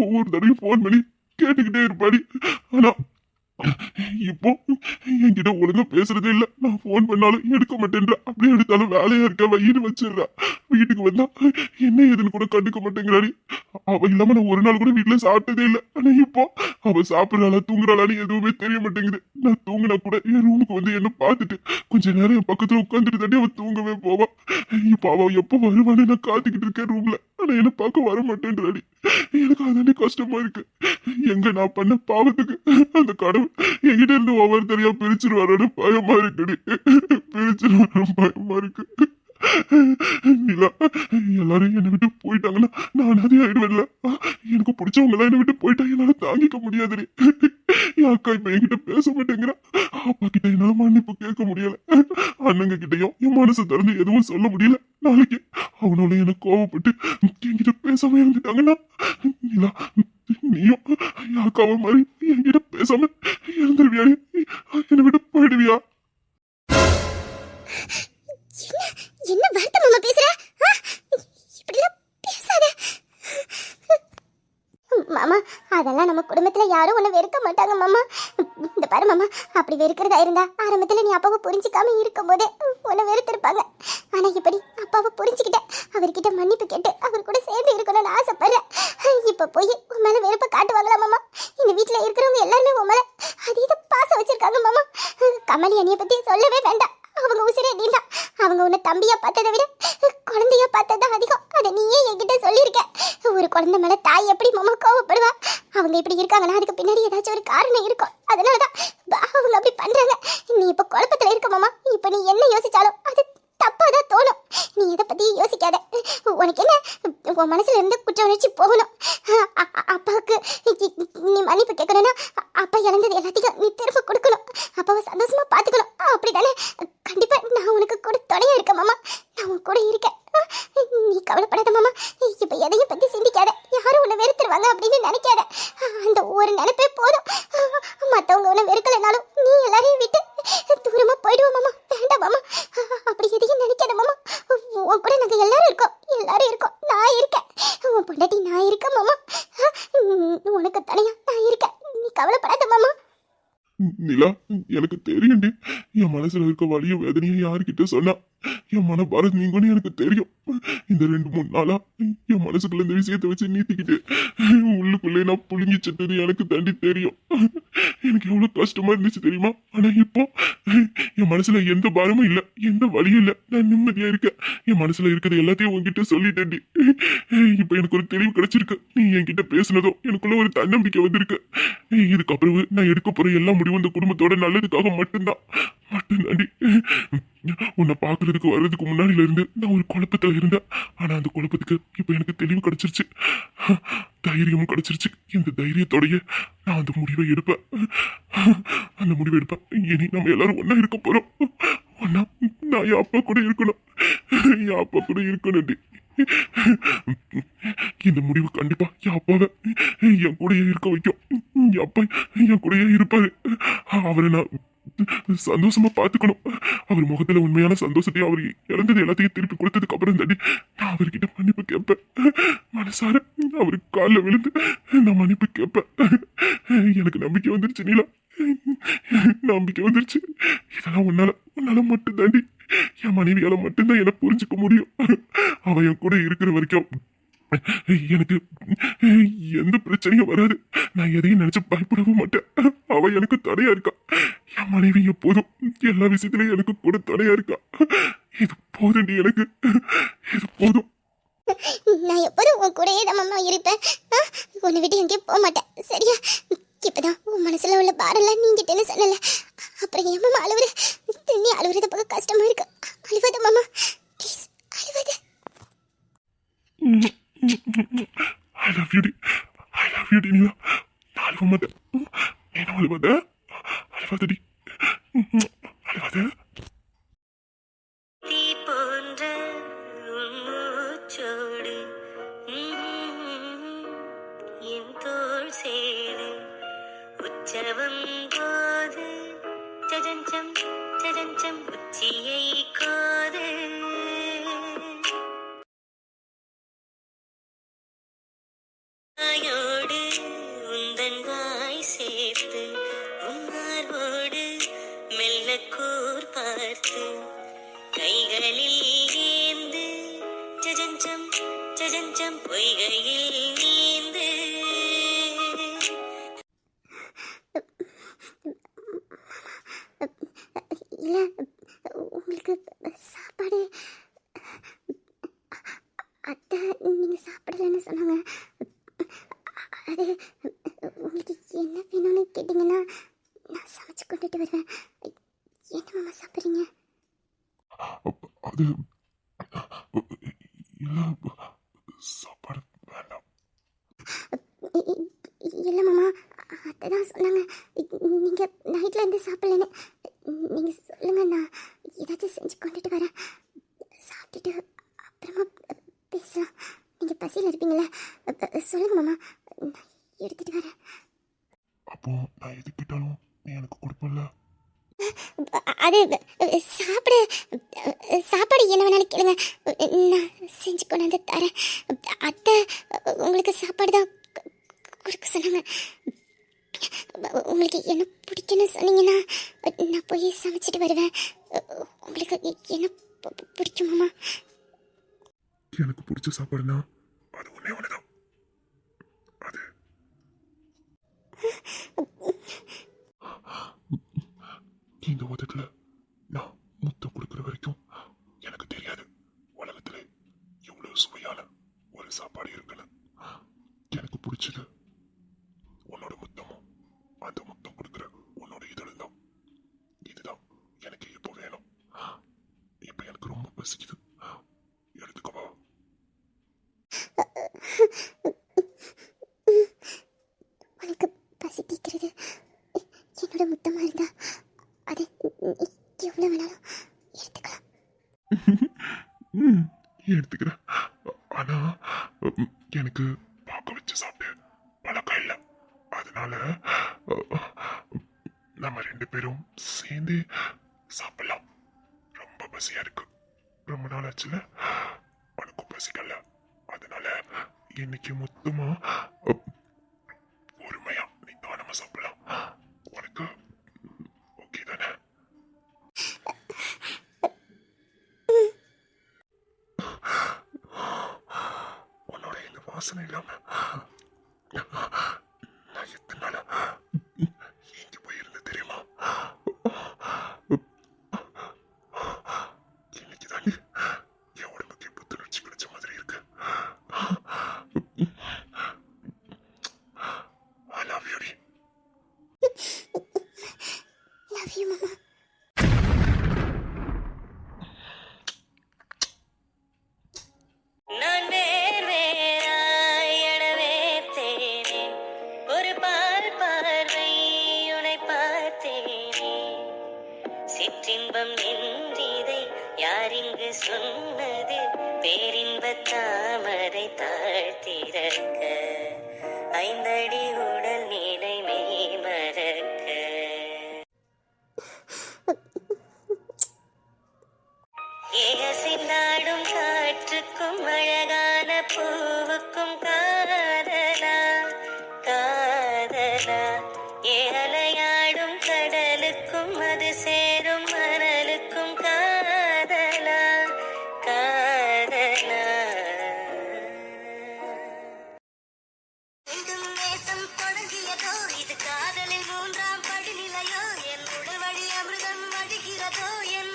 ஒவ்வொரு தடவையும் போன் பண்ணி கேட்டுக்கிட்டே இருப்பாடி. ஆனா இப்போ என்கிட்ட ஒழுங்கா பேசுறதே இல்ல. நான் போன் பண்ணாலும் எடுக்க மாட்டேன்றா. அப்படியே எடுத்தாலும் வேலையா இருக்க வயிறு வச்சிடுறா. வீட்டுக்கு வந்தா என்ன ஏதுன்னு கூட கண்டுக்க மாட்டேங்கிறாடி. அவ இல்லாம நான் ஒரு நாள் கூட வீட்டுல சாப்பிட்டதே இல்லை. ஆனா இப்போ அவ சாப்பிடறாளா தூங்குறாளான்னு எதுவுமே தெரிய மாட்டேங்குது. நான் தூங்கினா கூட என் ரூமுக்கு வந்து என்ன பார்த்துட்டு கொஞ்ச நேரம் என் பக்கத்துல உட்காந்துட்டு தாண்டி அவ தூங்கவே போவா. இப்போ அவ எப்ப வருவான்னு நான் காத்துக்கிட்டு இருக்கேன் ரூம்ல. ஆனா என்ன பார்க்க வர மாட்டேன்றாடி. எனக்கு அதாண்டி கஷ்டமா இருக்கு. எங்க நான் பண்ண பாவத்துக்கு அந்த கடவுள் என்கிட்ட இருந்து ஒவ்வொருத்தரையா பிரிச்சிருவாரோட பயமா இருக்குடி. பிரிச்சிருவாரோ பயமா இருக்கு. நிலா, எல்லாரும் என்னை விட்டு போயிட்டாங்கன்னா நான் அதே ஆயிடுவேன்ல. எனக்கு பிடிச்சவங்க எல்லாம் என்னை விட்டு போயிட்டா என்னால தாங்கிக்க முடியாதுடி. என் அக்கா இப்ப என்கிட்ட பேச மாட்டேங்கிறா. அப்பா கிட்ட என்னால மன்னிப்பு கேட்க முடியல. அண்ணங்க கிட்டையும் என் மனசு திறந்து எதுவும் சொல்ல முடியல. நாளைக்கு அவனோட எனக்கு கோவப்பட்டு என்கிட்ட பேசாம இருந்துட்டாங்கன்னா நிலா, நீயும் என் அக்காவை மாதிரி என்கிட்ட பேசாம இருந்துருவியாடி. என்னை விட்டு போயிடுவியா? என்ன வார்த்தை மாமா பேசுற? இப்படிலாம் பேசாத மாமா. அதெல்லாம் நம்ம குடும்பத்துல யாரும் உன்னை வெறுக்க மாட்டாங்க மாமா. இந்த பாரு மாமா, அப்படி வெறுக்கிறதா இருந்தா ஆரம்பத்துல நீ அப்பாவை புரிஞ்சுக்காம இருக்கும் போதே உன்னை வெறுத்திருப்பாங்க. ஆனா இப்படி அப்பாவை புரிஞ்சுக்கிட்ட, அவர்கிட்ட மன்னிப்பு கேட்டு அவர் கூட சேர்ந்து இருக்கணும்னு ஆசைப்படுறேன். இப்ப போய் உன் மேல வெறுப்பை காட்டுவாங்களா மாமா? இந்த வீட்டுல இருக்கிறவங்க எல்லாருமே உன் மேல அதீத பாசம் வச்சிருக்காங்க மாமா. கமலி அண்ணியை பத்தி சொல்லவே வேண்டாம். அவங்க உசிரே நீதான். அவங்க உன்னை தம்பியா பார்த்ததை விட குழந்தையா பார்த்ததான் அதிகம். அதை நீயே என்கிட்ட சொல்லியிருக்க. ஒரு குழந்தை மேல தாய் எப்படி மாமா கோவப்படுவா? அவங்க இப்படி இருக்காங்கன்னா அதுக்கு பின்னாடி ஏதாச்சும் ஒரு காரணம் இருக்கும். அதனாலதான் அவங்க அப்படி பண்றாங்க. நீ இப்ப குழப்பத்துல இருக்க மாமா. இப்ப நீ என்ன யோசிச்சாலும் அது தப்பாதான் தோணும். நீ எதை பத்தி யோசிக்காத. உனக்கு என்ன, உன் மனசுல இருந்து குற்ற உணர்ச்சி போகணும். அப்பாவுக்கு நீ மன்னிப்பு கேட்கணும்னா அப்பா இழந்தது எல்லாத்தையும் நீ திரும்ப கொடுக்கணும். அப்பாவை சந்தோஷமா பாத்துக்கணும். அப்படிதானே? கண்டிப்பா நான் உனக்கு கூட துணையா இருக்கேன் மாமா. நான் உன் கூட இருக்கேன். நீ கவலைப்படாத மாமா. இப்ப எதையும் பத்தி சிந்திக்காத. யாரும் உன்னை வெறுத்துருவாங்க அப்படின்னு நினைக்காத. அந்த ஒரு நினைப்பே போதும். மத்தவங்க உன்னை வெறுக்கலைனாலும் நீ எல்லாரையும் விட்டு தூரமா போயிடுவோம் மாமா. வேண்டாம் மாமா, அப்படி எதையும் நினைக்காத மாமா. உன் கூட நாங்க எல்லாரும் இருக்கோம். எல்லாரும் இருக்கோம். நான் இருக்கேன். உன் பொண்டாட்டி நான் இருக்கேன் மாமா. உனக்கு தனியா நான் இருக்கேன். நீ கவலைப்படாத மாமா. நிலா, எனக்கு தெரியும்டி என் மனசுல இருக்க வலியும் வேதனையும் யாருக்கிட்ட சொன்னா என் மனபாரம் நீங்கன்னு எனக்கு தெரியும். இந்த 2-3 நாளா என் மனசுக்குள்ள இந்த விஷயத்தை வச்சு நீத்திக்கிட்டு உள்ளுக்குள்ளே நான் புழுங்கி செத்தது எனக்கு தாண்டி தெரியும். எனக்கு எவ்வளவு கஷ்டமா இருந்துச்சு தெரியுமா? ஆனா இப்போ என் மனசுல எந்த பாரமும் இல்ல, எந்த வழியும் இல்ல. நான் நிம்மதியா இருக்கேன். என் மனசுல இருக்கிறது எல்லாத்தையும் உன்கிட்ட சொல்லிட்டேன்டி. இப்ப எனக்கு ஒரு தெளிவு கிடைச்சிருக்கு. நீ என்கிட்ட பேசுனதும் எனக்குள்ள ஒரு தன்னம்பிக்கை வந்திருக்கு. இதுக்கப்புறம் நான் எடுக்க போற எல்லா முடிவும் இந்த குடும்பத்தோட நல்லதுக்காக மட்டும்தாண்டி. உன்னை பாக்குறதுக்கு வர்றதுக்கு முன்னாடில இருந்து நான் ஒரு குழப்பத்துல இருந்தேன். ஆனா அந்த குழப்பத்துக்கு இப்ப எனக்கு தெளிவு கிடைச்சிருச்சு, தைரியமும் கிடைச்சிருச்சு. இந்த தைரியத்தோடய நான் அந்த முடிவை எடுப்பேன். இனி நம்ம எல்லாரும் ஒன்னா இருக்க போறோம். ஒன்னா நான் என் அப்பா கூட இருக்கணும். இந்த முடிவு கண்டிப்பா என் அப்பாவை என் கூடயே இருக்க வைக்கும். என் அப்பா என் கூடயே இருப்பாரு. அவரை நான் சந்தோஷமா பாத்துக்கணும். அவர் முகத்துல உண்மையான சந்தோஷத்தையும் அவர் இழந்தது எல்லாத்தையும் திருப்பி கொடுத்ததுக்கு அப்புறம் தாண்டி நான் அவர்கிட்ட மன்னிப்பு கேட்பேன். மனசார அவருக்கு காலில் விழுந்து நான் மன்னிப்பு கேட்பேன். எனக்கு நம்பிக்கை வந்துருச்சு நீலா, நம்பிக்கை வந்துருச்சு. இதெல்லாம் உன்னால மட்டும் தாண்டி, என் மனைவியால மட்டும்தான் என்ன புரிஞ்சுக்க முடியும். அவ என் கூட இருக்கிற வரைக்கும் எனக்கு எந்த பிரச்சனையும் வராது. நான் எதையும் நினைச்சு பயப்படவும் மாட்டேன். அவ எனக்கு தடையா இருக்கா. என் மனைவி எப்போதும் எல்லா விஷயத்திலையும் எனக்கு கூட தடையா இருக்கா. இது போதுண்டி, எனக்கு இது போதும். நான் எப்போதும் உன் கூடயே தான் மாமா இருப்பேன். உன்னை விட்டு எங்கேயும் போக மாட்டேன், சரியா? இப்பதான் உன் மனசுல உள்ள பாரெல்லாம் நீங்கிட்டேன்னு சொன்னல, அப்புறம் ஏன் மாமா அழுவுற? நீ அழுவுறத பார்க்க கஷ்டமா இருக்கு. அழுவாத மாமா, ப்ளீஸ் அழுவாத. I love you, நீலா. நான் அழுவ மாட்டேன். நீனும் அழுவாதடி. அழுவாத. தீ போன்ற உன் மூச்சோடு என் தோள் சேரு உற்சவம் போது சஜஞ்சம் உச்சியை கோது வாயோடு உந்தன் வாய் சேர்த்து உன்னார்வோடு மெல்ல கூர் பார்த்து கைகளில் ஏந்து சஜஞ்சம் பொய்கையில் நீந்து இல்ல, உங்களுக்கு சாப்பாடு அத்தை நீங்க சாப்பிடலன்னு சொன்னாங்க. அது உங்களுக்கு என்ன வேணும்னு கேட்டீங்கன்னா நான் சமைச்சு கொண்டுட்டு வருவேன். என்ன மாமா சாப்பிட்றீங்க? அது இல்ல, சாப்பாடு வேண்டாம். இல்ல மாமா, அத்தை தான் சொன்னாங்க நீங்க நைட்ல இருந்து சாப்பிடலன்னு. நீங்க சொல்லுங்க, நான் ஏதாச்சும் செஞ்சு கொண்டுட்டு வரேன். சாப்பிட்டுட்டு அப்புறமா பேசலாம். நீங்க பசியில் இருப்பீங்களா? சொல்லுங்க மாமா, நான் எடுத்துட்டு வரேன். அப்போ நான் எது கேட்டாலும் நீ எனக்கு கொடுப்பல? அது சாப்பாடு என்ன வேணாலும் கேளுங்க, நான் செஞ்சு கொண்டாந்து தரேன். அத்தை உங்களுக்கு சாப்பாடு தான் கொடுக்க சொன்னாங்க. உங்களுக்கு என்ன பிடிக்குன்னு சொன்னீங்கன்னா நான் போய் சமைச்சிட்டு வருவேன். உங்களுக்கு என்ன பிடிக்குமாம்மா? எனக்கு பிடிச்ச சாப்பாடுனா அது ஒன்னே ஒண்ணுதான். அது இந்த உதட்டுல நான் முத்தம் கொடுக்குற வரைக்கும் எனக்கு தெரியாது உலகத்துல எவ்வளவு சுவையான ஒரு சாப்பாடு இருக்குன்னு. எனக்கு பிடிச்சது உன்னோட முத்தமும் அந்த முத்தம் கொடுக்குற உன்னோட இதழும் தான். இதுதான் எனக்கு இப்போ வேணும். இப்ப எனக்கு ரொம்ப பசிக்குது, எடுத்துக்கவா? உனக்கு பசி தீக்கிறது என்னோட முத்தமா இருந்தா அது எவ்வளவு வேணாலும் எடுத்துக்கலாம். எடுத்துக்கிறேன். ஆனா எனக்கு பார்க்க வச்சு சாப்பிட்டு பழக்கம் இல்லை. அதனால நம்ம 2 பேரும் சேர்ந்து சாப்பிடலாம். ரொம்ப பசியா இருக்கு, ரொம்ப நாள் ஆச்சுல, உனக்கும் பசிக்கல. அதனால இன்னைக்கு மொத்தமா பொறுமையா நிதானமா சாப்பிடலாம். உனக்கு ஓகே தானே? வாசனை இல்லாம நான் எத்தனை நாளா எங்க போயிருந்தேன் தெரியுமா? இன்னைக்கு தாண்டி என் உடம்புக்கு புத்துணர்ச்சி கிடைச்ச மாதிரி இருக்கு. I love you. Love you மாமா. நான் வேர் வேறாய் எழவேத்தேனே, ஒரு பால் பார்வை உனை பார்த்தேனே. சிற்றின்பம் என்றிதை யாரிங்கு சொன்னது, பேரின்பத் தாமரை தாழ்த்திறக்க, ஐந்தடி உடல் நிலை மெய் மறக்க. ஏசிந்தாடும் காற்றுக்கும் அழகான பூவுக்கும் காதலா காதலா, ஏலையாடும் கடலுக்கும் அது சேரும் மணலுக்கும் காதலா காதலா. எங்கும் நேசம் தொடங்கியதோ, இது காதலில் மூன்றாம் படிநிலையோ, என் உடல் வழி அமிர்தம் வழிகிறதோ, என்